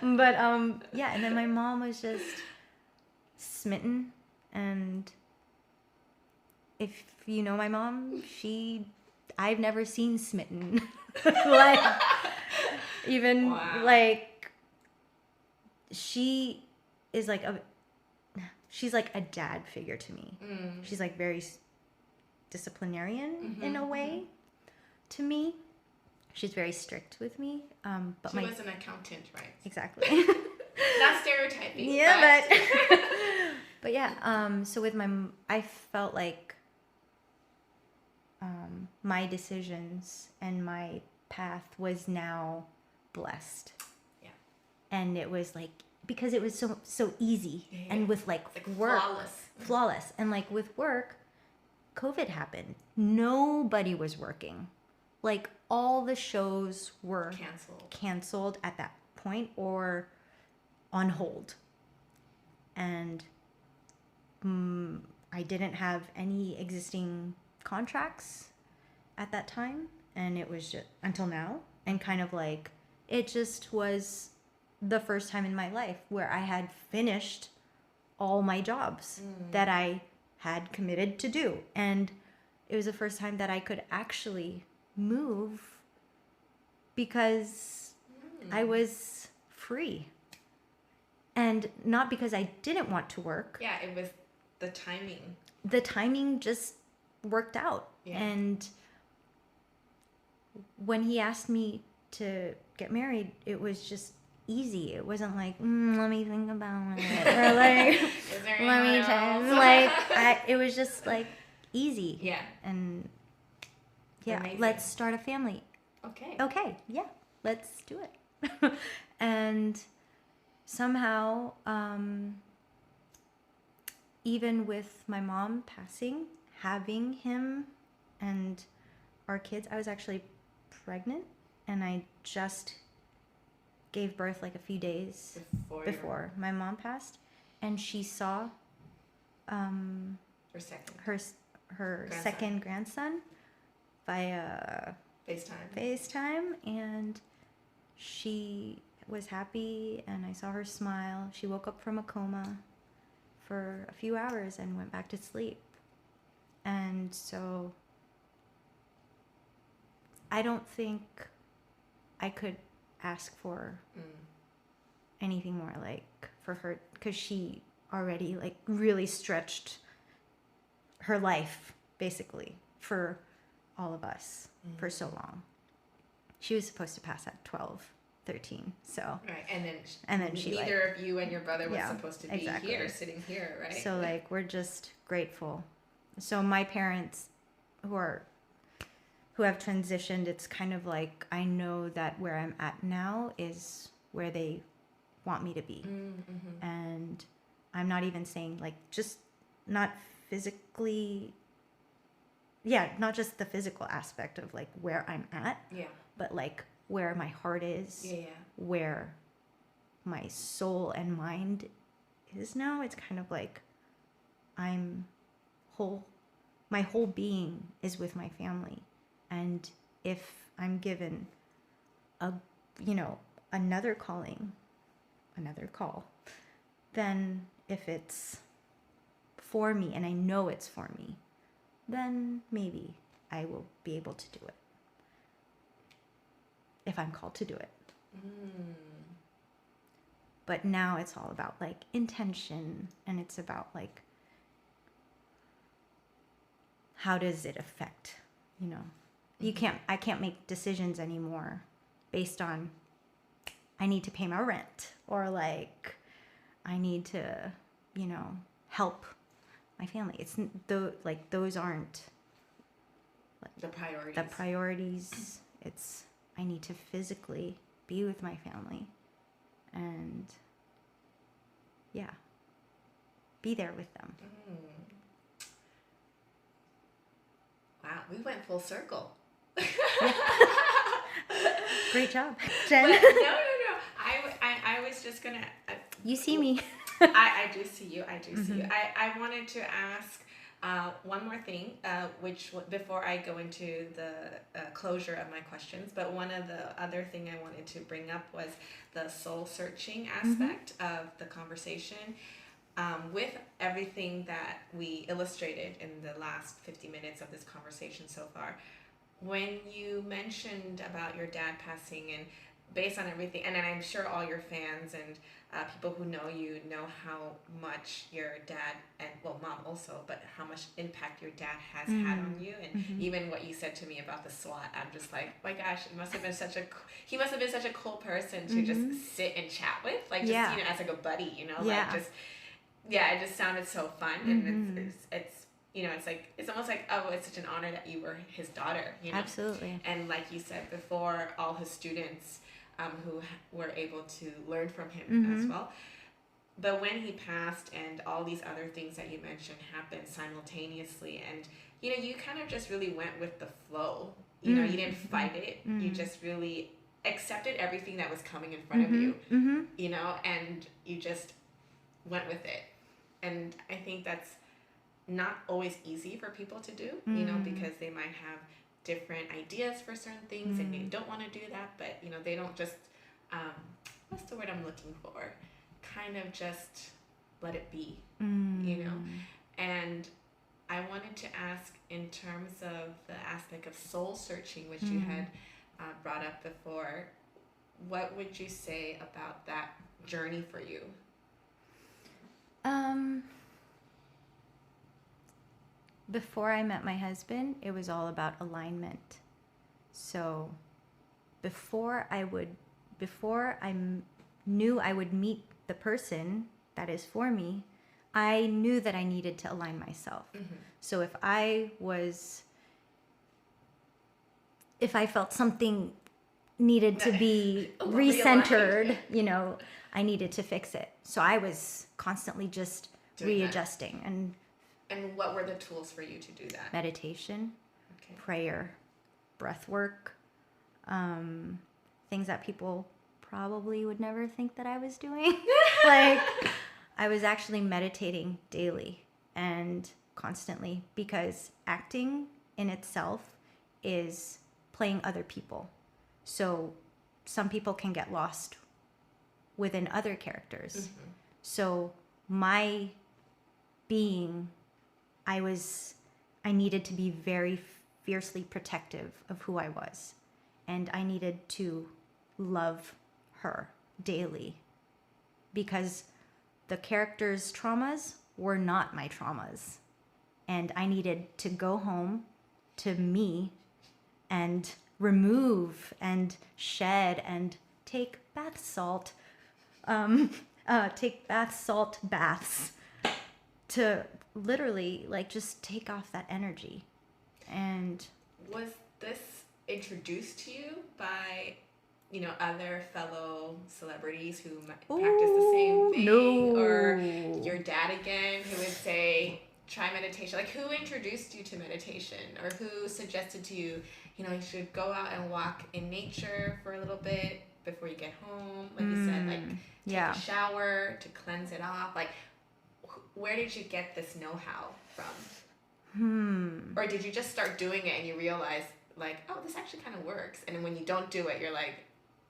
But and then my mom was just smitten, and if you know my mom, I've never seen smitten. Like, even like, she is like she's like a dad figure to me. She's like very disciplinarian in a way to me. She's very strict with me. But she was an accountant, right? Exactly. Not stereotyping. Yeah, but yeah. So with I felt like my decisions and my path was now blessed. Yeah. And it was like, because it was so easy, and with like work, flawless, and like with work, COVID happened. Nobody was working. Like, all the shows were canceled at that point or on hold. And I didn't have any existing contracts at that time, and it was just until now, and kind of like, it just was the first time in my life where I had finished all my jobs that I had committed to do. And it was the first time that I could actually move because I was free. And not because I didn't want to work. Yeah, it was the timing. The timing just worked out. Yeah. And when he asked me to get married, it was just easy. It wasn't like, let me think about it, or like, let me try. Like, it was just like easy. Yeah. And yeah, amazing. Let's start a family. Okay. Yeah, let's do it. And somehow, even with my mom passing, having him and our kids, I was actually pregnant, and I just gave birth like a few days before my mom passed, and she saw Her second. Her Grandson. second grandson via FaceTime, and she was happy, and I saw her smile. She woke up from a coma for a few hours and went back to sleep. And so I don't think I could ask for anything more, like, for her, because she already, like, really stretched her life, basically, for all of us for so long. She was supposed to pass at 12, 13, so. Right, and then she neither of you and your brother was supposed to be here, sitting here, right? So, like, we're just grateful. So my parents, who have transitioned, it's kind of like, I know that where I'm at now is where they want me to be. Mm-hmm. And I'm not even saying, like, just not physically, not just the physical aspect of, like, where I'm at, but, like, where my heart is, where my soul and mind is now. It's kind of like my whole being is with my family. And if I'm given another call, then if it's for me and I know it's for me, then maybe I will be able to do it. If I'm called to do it. But now it's all about, like, intention, and it's about, like, how does it affect, I can't make decisions anymore based on I need to pay my rent, or, like, I need to, help my family. It's those aren't, like, the priorities. It's I need to physically be with my family and be there with them. Wow, we went full circle. Great job, Jen. No. I was just gonna. You see me. I do see you. See you. I wanted to ask one more thing, which before I go into the closure of my questions, but one of the other thing I wanted to bring up was the soul searching aspect of the conversation. With everything that we illustrated in the last 50 minutes of this conversation so far, when you mentioned about your dad passing, and based on everything, and I'm sure all your fans and people who know you know how much your dad, and mom also, but how much impact your dad has had on you, and even what you said to me about the SWAT, I'm just like, oh my gosh, he must have been such a cool person to just sit and chat with, like, just as like a buddy, like just. Yeah, it just sounded so fun, and it's it's like, it's almost like, oh, it's such an honor that you were his daughter, Absolutely. And like you said before, all his students who were able to learn from him as well. But when he passed, and all these other things that you mentioned happened simultaneously, and you kind of just really went with the flow. You didn't fight it. You just really accepted everything that was coming in front of you. And you just went with it. And I think that's not always easy for people to do, because they might have different ideas for certain things, and they don't want to do that, but they don't just what's the word I'm looking for, kind of just let it be. And I wanted to ask, in terms of the aspect of soul searching, which you had brought up before, what would you say about that journey for you? Before I met my husband, it was all about alignment. So before I knew I would meet the person that is for me, I knew that I needed to align myself. So if I felt something needed to be recentered, I needed to fix it. So I was constantly just readjusting. And what were the tools for you to do that? Meditation, prayer, breath work, things that people probably would never think that I was doing. Like, I was actually meditating daily, and constantly, because acting in itself is playing other people. So some people can get lost within other characters. So my being, I needed to be very fiercely protective of who I was. And I needed to love her daily, because the character's traumas were not my traumas. And I needed to go home to me and remove and shed and take bath salt baths to literally like just take off that energy. And was this introduced to you by, you know, other fellow celebrities who practice the same thing? No. Or your dad again, who would say, try meditation? Like, who introduced you to meditation? Or who suggested to you, you know, you should go out and walk in nature for a little bit before you get home? Like you said, like, take a shower to cleanse it off. Like, where did you get this know-how from? Or did you just start doing it and you realize, like, oh, this actually kind of works? And then when you don't do it, you're like,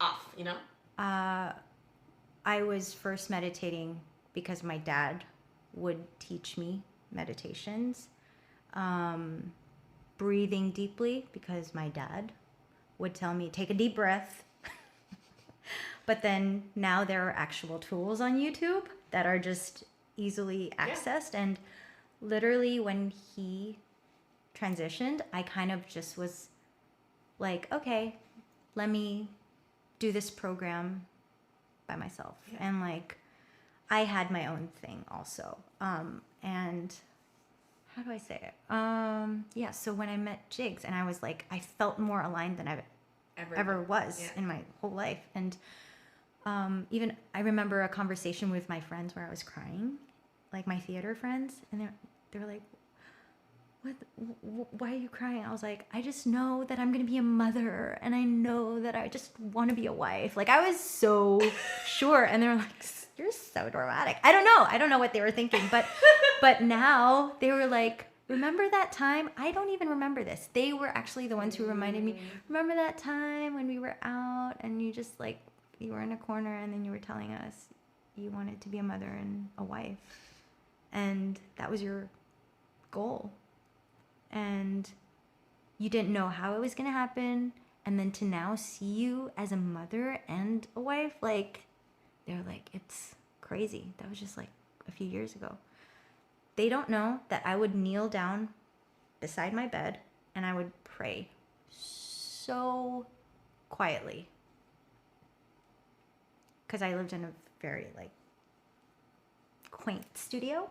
off, you know? I was first meditating because my dad would teach me meditations. Breathing deeply because my dad would tell me, take a deep breath. But then now there are actual tools on YouTube that are just easily accessed. And literally when he transitioned, I kind of just was like, okay, let me do this program by myself. And like, I had my own thing also. And how do I say it? So when I met Jigs, and I was like, I felt more aligned than I've ever was in my whole life. And even I remember a conversation with my friends where I was crying, like my theater friends, and they were like, why are you crying? I was like, I just know that I'm going to be a mother, and I know that I just want to be a wife. Like, I was so sure. And they were like, you're so dramatic. I don't know what they were thinking, but now they were like, remember that time? I don't even remember this. They were actually the ones who reminded me, remember that time when we were out and you just like, you were in a corner and then you were telling us you wanted to be a mother and a wife. And that was your goal. And you didn't know how it was going to happen. And then to now see you as a mother and a wife, like, they're like, it's crazy. That was just like a few years ago. They don't know that I would kneel down beside my bed and I would pray so quietly. Because I lived in a very like quaint studio.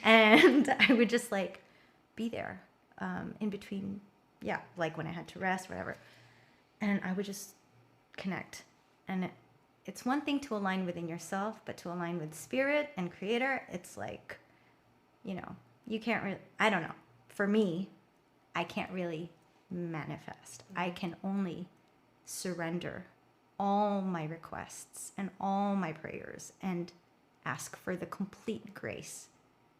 And I would just like be there in between, like when I had to rest, whatever. And I would just connect. And it's one thing to align within yourself, but to align with spirit and creator, it's like, you know, you can't really, I don't know. For me, I can't really manifest. I can only surrender all my requests and all my prayers and ask for the complete grace,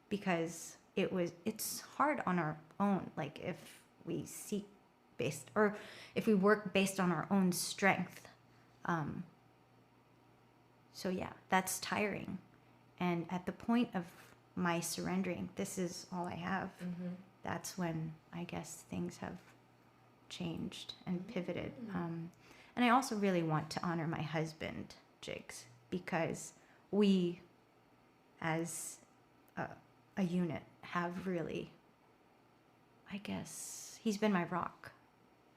because it's hard on our own. Like if we seek based, or if we work based on our own strength. So yeah, that's tiring. And at the point of my surrendering, this is all I have. That's when I guess things have changed and pivoted. And I also really want to honor my husband, Jigs, because we, as a unit, have really, I guess, he's been my rock.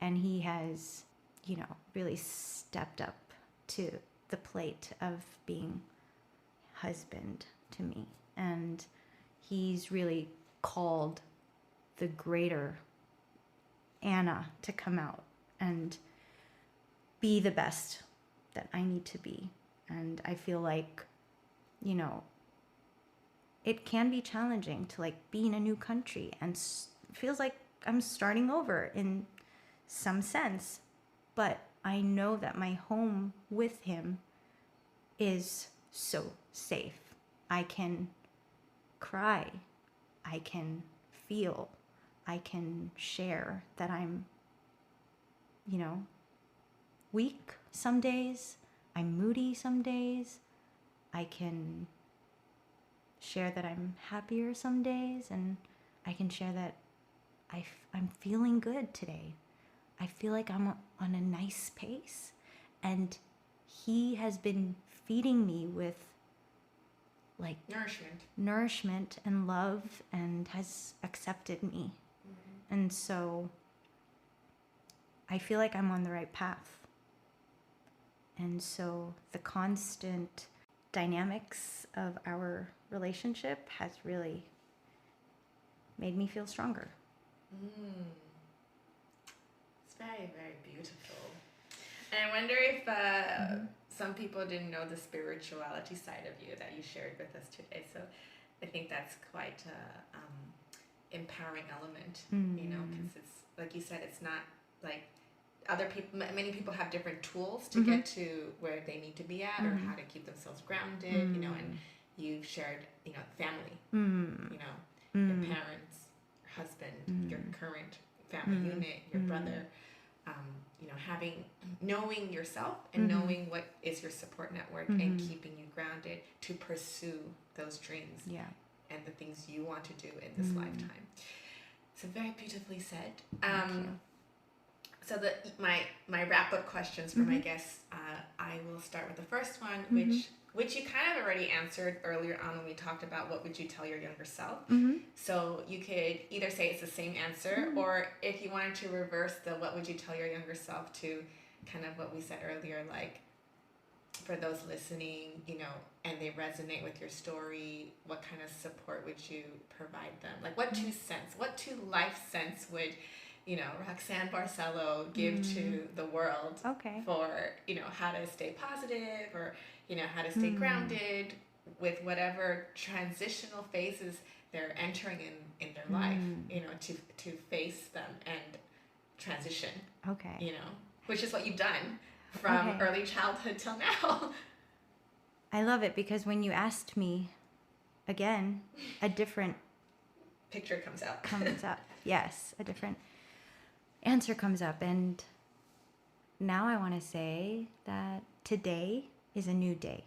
And he has, you know, really stepped up to the plate of being husband to me. And he's really called the greater Anna to come out and be the best that I need to be. And I feel like, you know, it can be challenging to like be in a new country, and it feels like I'm starting over in some sense, but I know that my home with him is so safe. I can cry. I can feel, I can share that I'm, weak some days, I'm moody some days. I can share that I'm happier some days, and I can share that I'm feeling good today. I feel like I'm on a nice pace, and he has been feeding me with like nourishment and love, and has accepted me. And so I feel like I'm on the right path. And so the constant dynamics of our relationship has really made me feel stronger. It's very, very beautiful. And I wonder if some people didn't know the spirituality side of you that you shared with us today. So I think that's quite a empowering element, because it's, like you said, it's not like other people, many people have different tools to get to where they need to be at, or how to keep themselves grounded, and you've shared, family, your parents, your husband, your current family unit, your brother, knowing yourself and knowing what is your support network and keeping you grounded to pursue those dreams and the things you want to do in this lifetime. So very beautifully said. So my wrap-up questions for my guests, I will start with the first one, which you kind of already answered earlier on when we talked about what would you tell your younger self. So you could either say it's the same answer, or if you wanted to reverse the what would you tell your younger self to kind of what we said earlier, like for those listening, and they resonate with your story, what kind of support would you provide them? Like what two life sense would Roxanne Barcelo give to the world for, how to stay positive, or, how to stay grounded with whatever transitional phases they're entering in their life, to face them and transition, which is what you've done from early childhood till now. I love it, because when you asked me again, a different picture comes up. Yes, a different answer comes up. And now I want to say that today is a new day.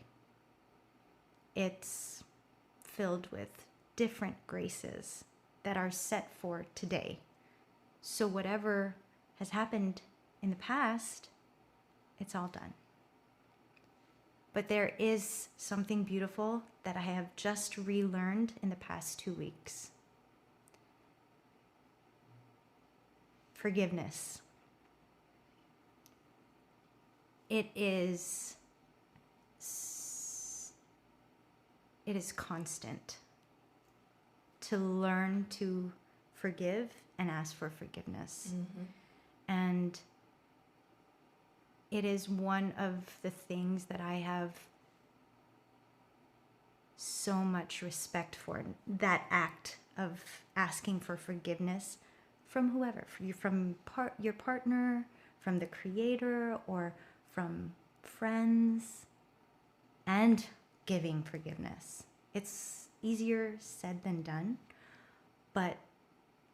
It's filled with different graces that are set for today. So whatever has happened in the past, it's all done. But there is something beautiful that I have just relearned in the past 2 weeks. Forgiveness. It is constant to learn to forgive and ask for forgiveness. And it is one of the things that I have so much respect for, that act of asking for forgiveness from whoever, from your partner, from the creator, or from friends, and giving forgiveness. It's easier said than done, but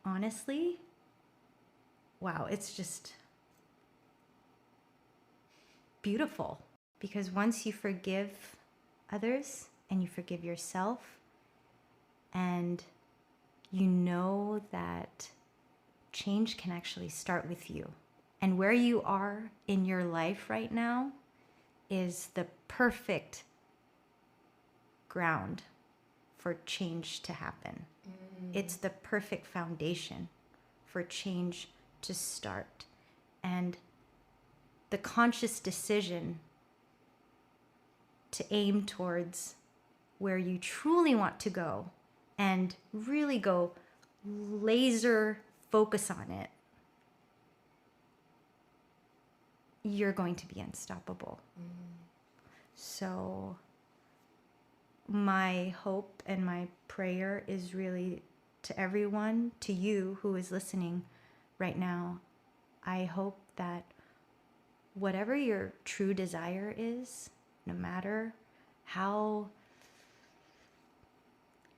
honestly, wow, it's just beautiful, because once you forgive others and you forgive yourself, and you know that change can actually start with you. And where you are in your life right now is the perfect ground for change to happen. It's the perfect foundation for change to start. And the conscious decision to aim towards where you truly want to go and really go laser focus on it, you're going to be unstoppable. So my hope and my prayer is really to everyone, to you who is listening right now. I hope that whatever your true desire is, no matter how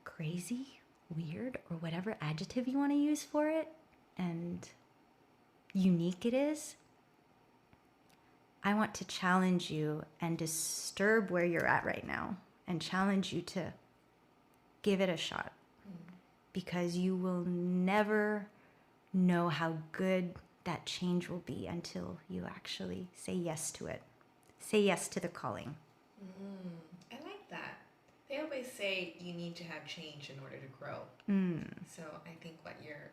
crazy weird or whatever adjective you want to use for it and unique it is, I want to challenge you and disturb where you're at right now and challenge you to give it a shot, because you will never know how good that change will be until you actually say yes to it. Say yes to the calling. I like that. They always say you need to have change in order to grow. So I think what you're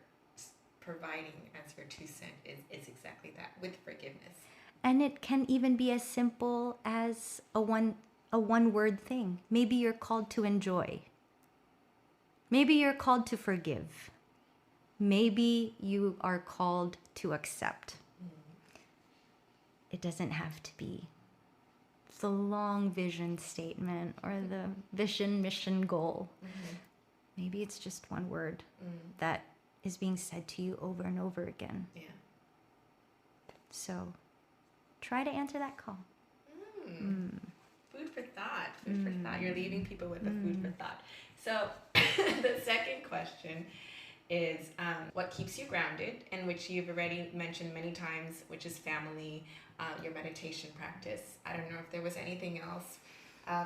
providing as your 2 cents is exactly that, with forgiveness. And it can even be as simple as a one word thing. Maybe you're called to enjoy. Maybe you're called to forgive. Maybe you are called to accept. It doesn't have to be the long vision statement or the vision, mission, goal. Maybe it's just one word that is being said to you over and over again. Yeah. So try to answer that call. Food for thought. Food for thought. You're leaving people with the food for thought. So the second question is what keeps you grounded, and which you've already mentioned many times, which is family, your meditation practice. I don't know if there was anything else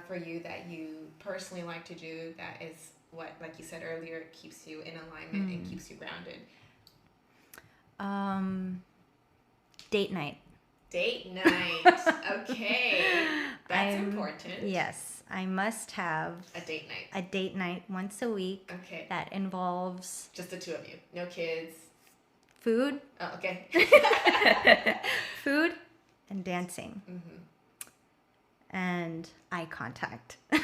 for you that you personally like to do that is what, like you said earlier, keeps you in alignment and keeps you grounded. Date night. Date night. Okay. That's important. Yes, I must have A date night. a date night once a week Okay. that involves Just the two of you. No kids. food, Oh, okay. food, and dancing. And eye contact. And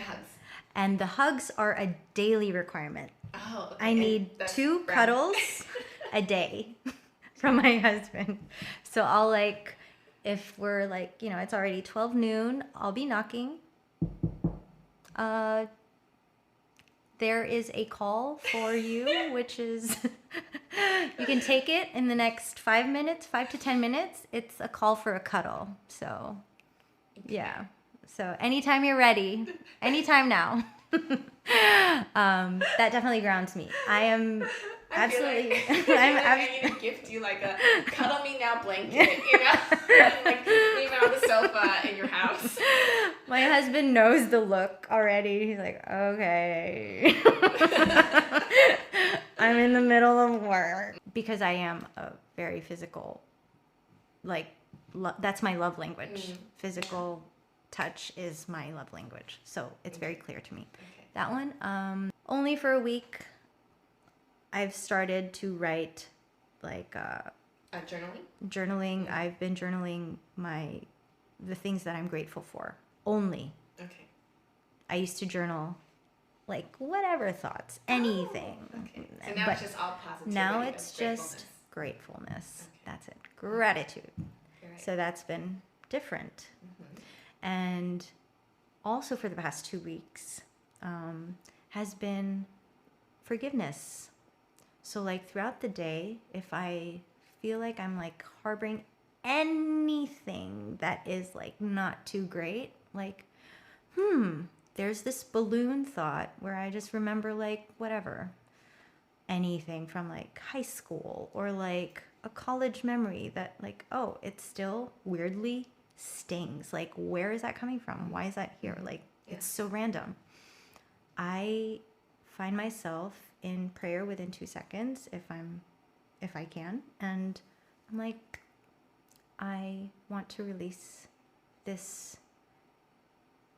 hugs. And the hugs are a daily requirement. Oh, okay. I need 2 cuddles a day from my husband. So I'll if we're it's already 12 noon, I'll be knocking. There is a call for you, which is, you can take it in the next 5 to 10 minutes. It's a call for a cuddle. So, yeah. So anytime you're ready, anytime now. That definitely grounds me. I am absolutely. I need to gift you a cuddle me now blanket, and leave it on the sofa in your house. My husband knows the look already. He's like, okay. I'm in the middle of work. Because I am a very physical, that's my love language. Physical touch is my love language. So it's very clear to me. Okay. That one, only for a week. I've started to write journaling. I've been journaling the things that I'm grateful for only. Okay. I used to journal whatever thoughts, anything. Okay. So now it's just all positivity. Now it's just gratefulness. Okay. That's it. Gratitude. Right. So that's been different. And also for the past 2 weeks has been forgiveness. So throughout the day, if I feel like I'm harboring anything that is not too great, there's this balloon thought where I just remember whatever, anything from high school or a college memory that oh, it still weirdly stings. Where is that coming from? Why is that here? It's so random. I find myself in prayer within 2 seconds if I can, and I'm I want to release this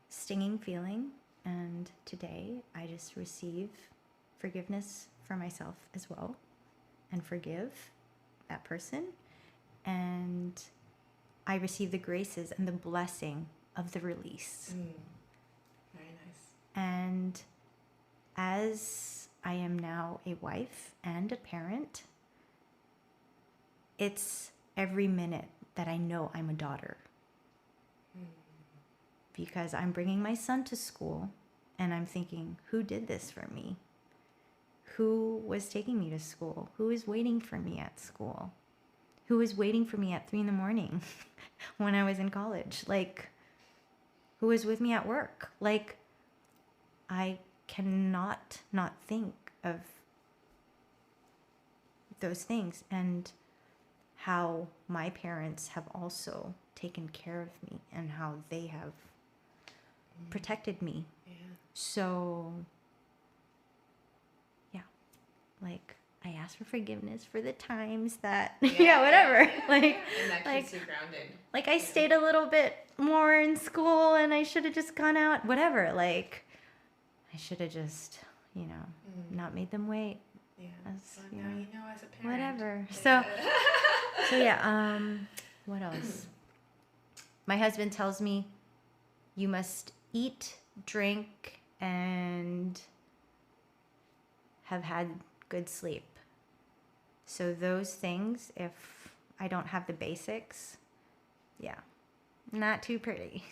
stinging feeling, and today I just receive forgiveness for myself as well and forgive that person, and I receive the graces and the blessing of the release. Very nice. And as I am now a wife and a parent, it's every minute that I know I'm a daughter. Because I'm bringing my son to school and I'm thinking, who did this for me? Who was taking me to school? Who is waiting for me at school? Who was waiting for me at 3 a.m. when I was in college? Who was with me at work? I cannot not think of those things, and how my parents have also taken care of me and how they have protected me. Yeah. So, yeah, like I ask for forgiveness for the times that, whatever. Like, And that keeps you grounded. like I stayed a little bit more in school and I should have just gone out, whatever. Like, I should have just, not made them wait. Yeah. As, Well, now you know as a parent. whatever. Yeah. So yeah, what else? My husband tells me you must eat, drink, and have had good sleep. So those things, if I don't have the basics, not too pretty.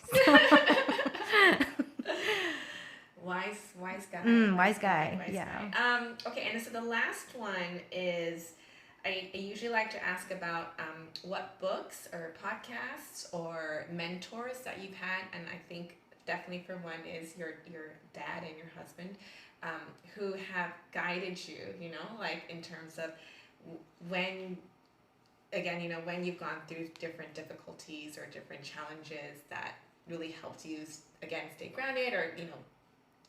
Wise guy. Wise guy. Yeah. Guy. Okay, and so the last one is, I usually like to ask about what books or podcasts or mentors that you've had, and I think definitely for one is your dad and your husband, who have guided you, like in terms of when you've gone through different difficulties or different challenges that really helped you, again, stay grounded, or,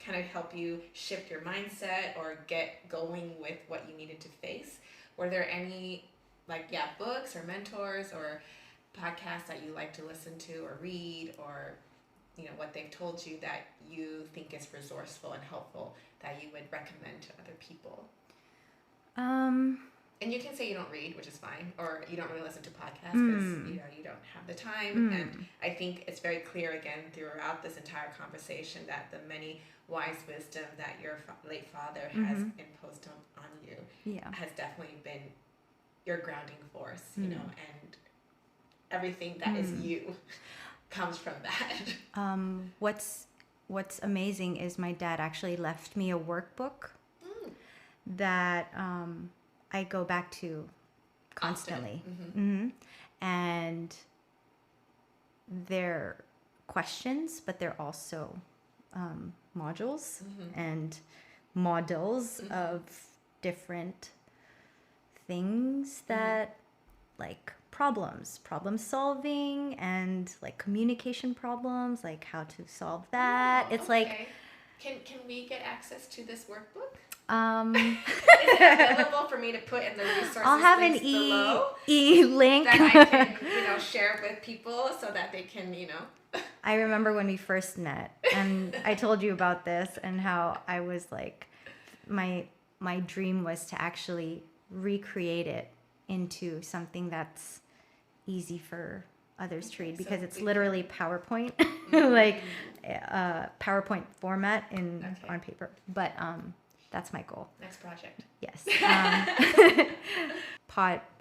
kind of help you shift your mindset or get going with what you needed to face. Were there any, books or mentors or podcasts that you like to listen to or read, or, what they've told you that you think is resourceful and helpful that you would recommend to other people? And you can say you don't read, which is fine, or you don't really listen to podcasts because you don't have the time. And I think it's very clear again throughout this entire conversation that the many wise wisdom that your late father has imposed on you has definitely been your grounding force, and everything that is you comes from that. What's amazing is my dad actually left me a workbook that I go back to constantly. And they're questions, but they're also modules and models of different things that, like problem solving and like communication problems, like how to solve that. It's like, can we get access to this workbook? Is it available for me to put in the resources? I'll have an link that I can share with people so that they can I remember when we first met, and I told you about this and how I was like, my dream was to actually recreate it into something that's easy for others to read, because it's literally PowerPoint, like PowerPoint format on paper. But that's my goal. Next project. Yes.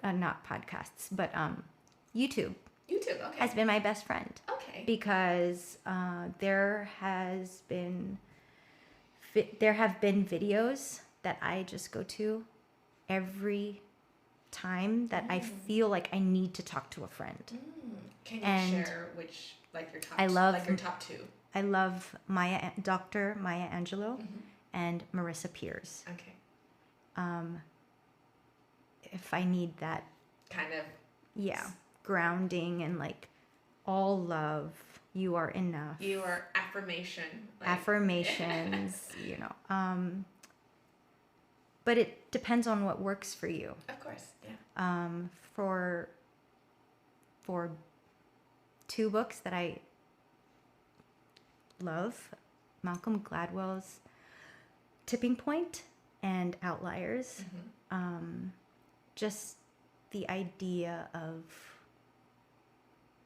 Not podcasts, but YouTube. YouTube, okay. Has been my best friend. Okay. Because there have been videos that I just go to every time that I feel like I need to talk to a friend. Can you share which, your top? Your top two. I love Dr. Maya Angelou and Marissa Peers. Okay. If I need that kind of grounding and all love, you are enough. You are affirmation. Affirmations, but it depends on what works for you. Of course, yeah. For two books that I love, Malcolm Gladwell's Tipping Point and Outliers. Just the idea of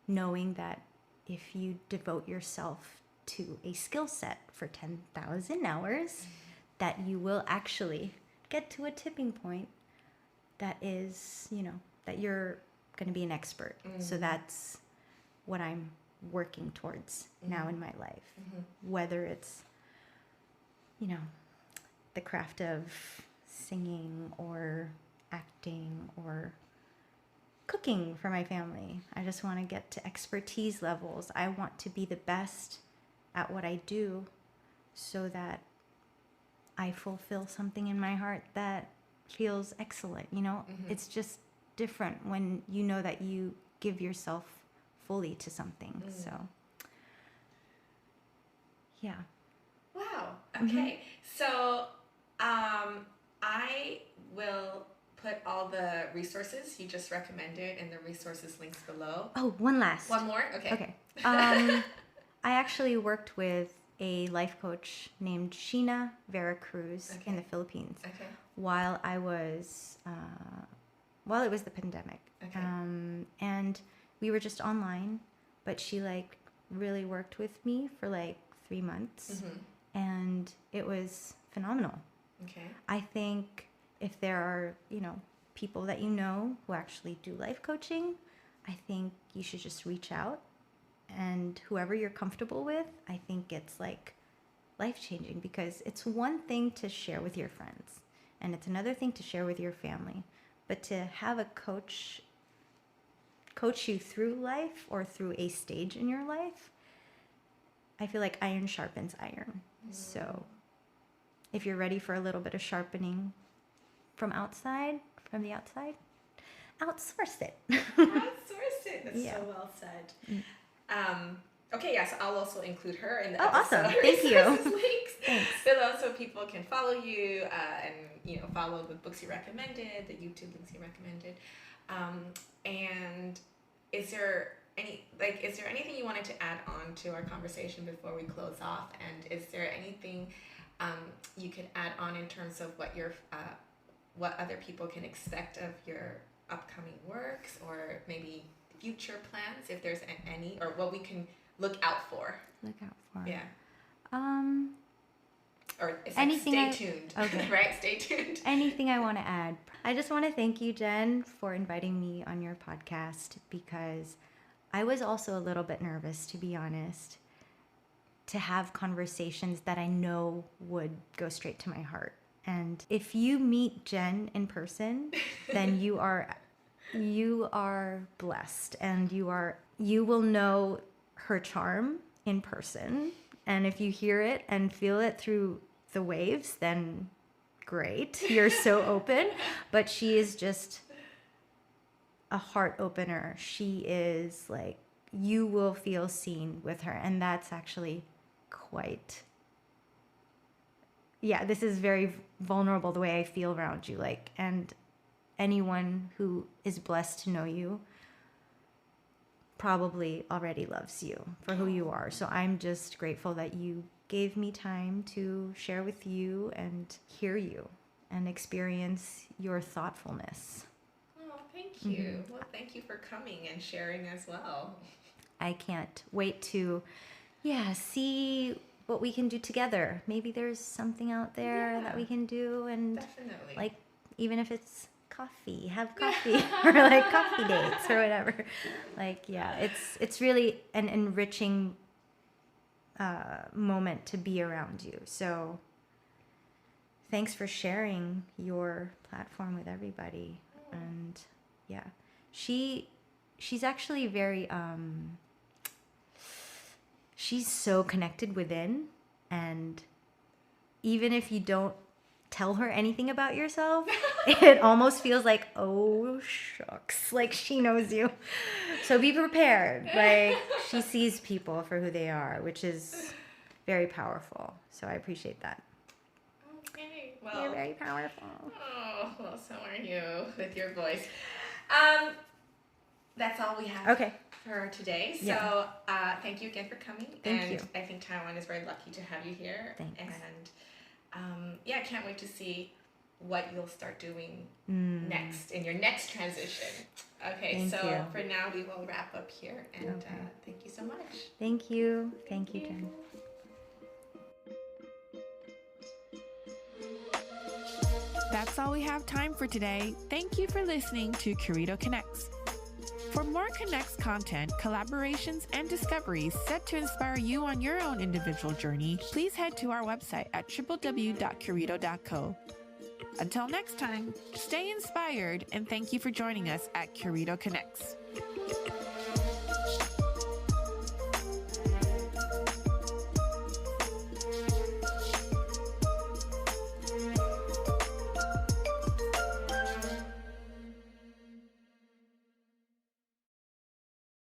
knowing that if you devote yourself to a skill set for 10,000 hours, that you will actually get to a tipping point that is, that you're going to be an expert. So that's what I'm working towards now in my life. Whether it's, the craft of singing or acting or cooking for my family. I just want to get to expertise levels. I want to be the best at what I do so that I fulfill something in my heart that feels excellent, you know? It's just different when you know that you give yourself fully to something. So, yeah. Wow. Okay. So, I will put all the resources you just recommended in the resources links below. Oh, one last. One more? Okay. Okay. I actually worked with a life coach named Sheena Veracruz in the Philippines while it was the pandemic. Okay. And we were just online, but she like really worked with me for like 3 months, and it was phenomenal. Okay. I think if there are, you know, people that you know who actually do life coaching, I think you should just reach out, and whoever you're comfortable with, I think it's like life-changing, because it's one thing to share with your friends and it's another thing to share with your family, but to have a coach you through life or through a stage in your life, I feel like iron sharpens iron. So if you're ready for a little bit of sharpening from the outside, outsource it. Outsource it. That's so well said. Okay, yes, I'll also include her in the episode. Awesome. Thank you. Links. Thanks. So people can follow you and, you know, follow the books you recommended, the YouTube links you recommended. And is there anything you wanted to add on to our conversation before we close off? And is there anything you could add on in terms of what other people can expect of your upcoming works, or maybe future plans, if there's any, or what we can look out for? Yeah. Or it's anything like stay tuned. Okay. Right? Stay tuned. Anything I want to add. I just want to thank you, Jen, for inviting me on your podcast, because I was also a little bit nervous, to be honest, to have conversations that I know would go straight to my heart. And if you meet Jen in person, then you are blessed, and you will know her charm in person. And if you hear it and feel it through the waves, then great, you're so open. But she is just a heart opener. She is like, you will feel seen with her, and that's actually quite, this is very vulnerable, the way I feel around you, like, and anyone who is blessed to know you probably already loves you for who you are. So I'm just grateful that you gave me time to share with you and hear you and experience your thoughtfulness. Oh, thank you. Well, thank you for coming and sharing as well. I can't wait to, see what we can do together. Maybe there's something out there that we can do, and definitely, like, even if it's have coffee or like coffee dates or whatever. Like, it's really an enriching moment to be around you. So thanks for sharing your platform with everybody. And she's actually very she's so connected within, and even if you don't tell her anything about yourself, it almost feels like, oh shucks, like she knows you. So be prepared. Like, she sees people for who they are, which is very powerful. So I appreciate that. Okay, well, you're very powerful. Oh, well, so are you with your voice. That's all we have for today. So thank you again for coming. Thank you. I think Taiwan is very lucky to have you here. Thanks. And I can't wait to see what you'll start doing next in your next transition. Okay, Thank you. For now we will wrap up here, and thank you so much. Thank you. Thank you, Jen. That's all we have time for today. Thank you for listening to Curito Connects. For more Connects content, collaborations, and discoveries set to inspire you on your own individual journey, please head to our website at www.curito.co. Until next time, stay inspired, and thank you for joining us at Curito Connects.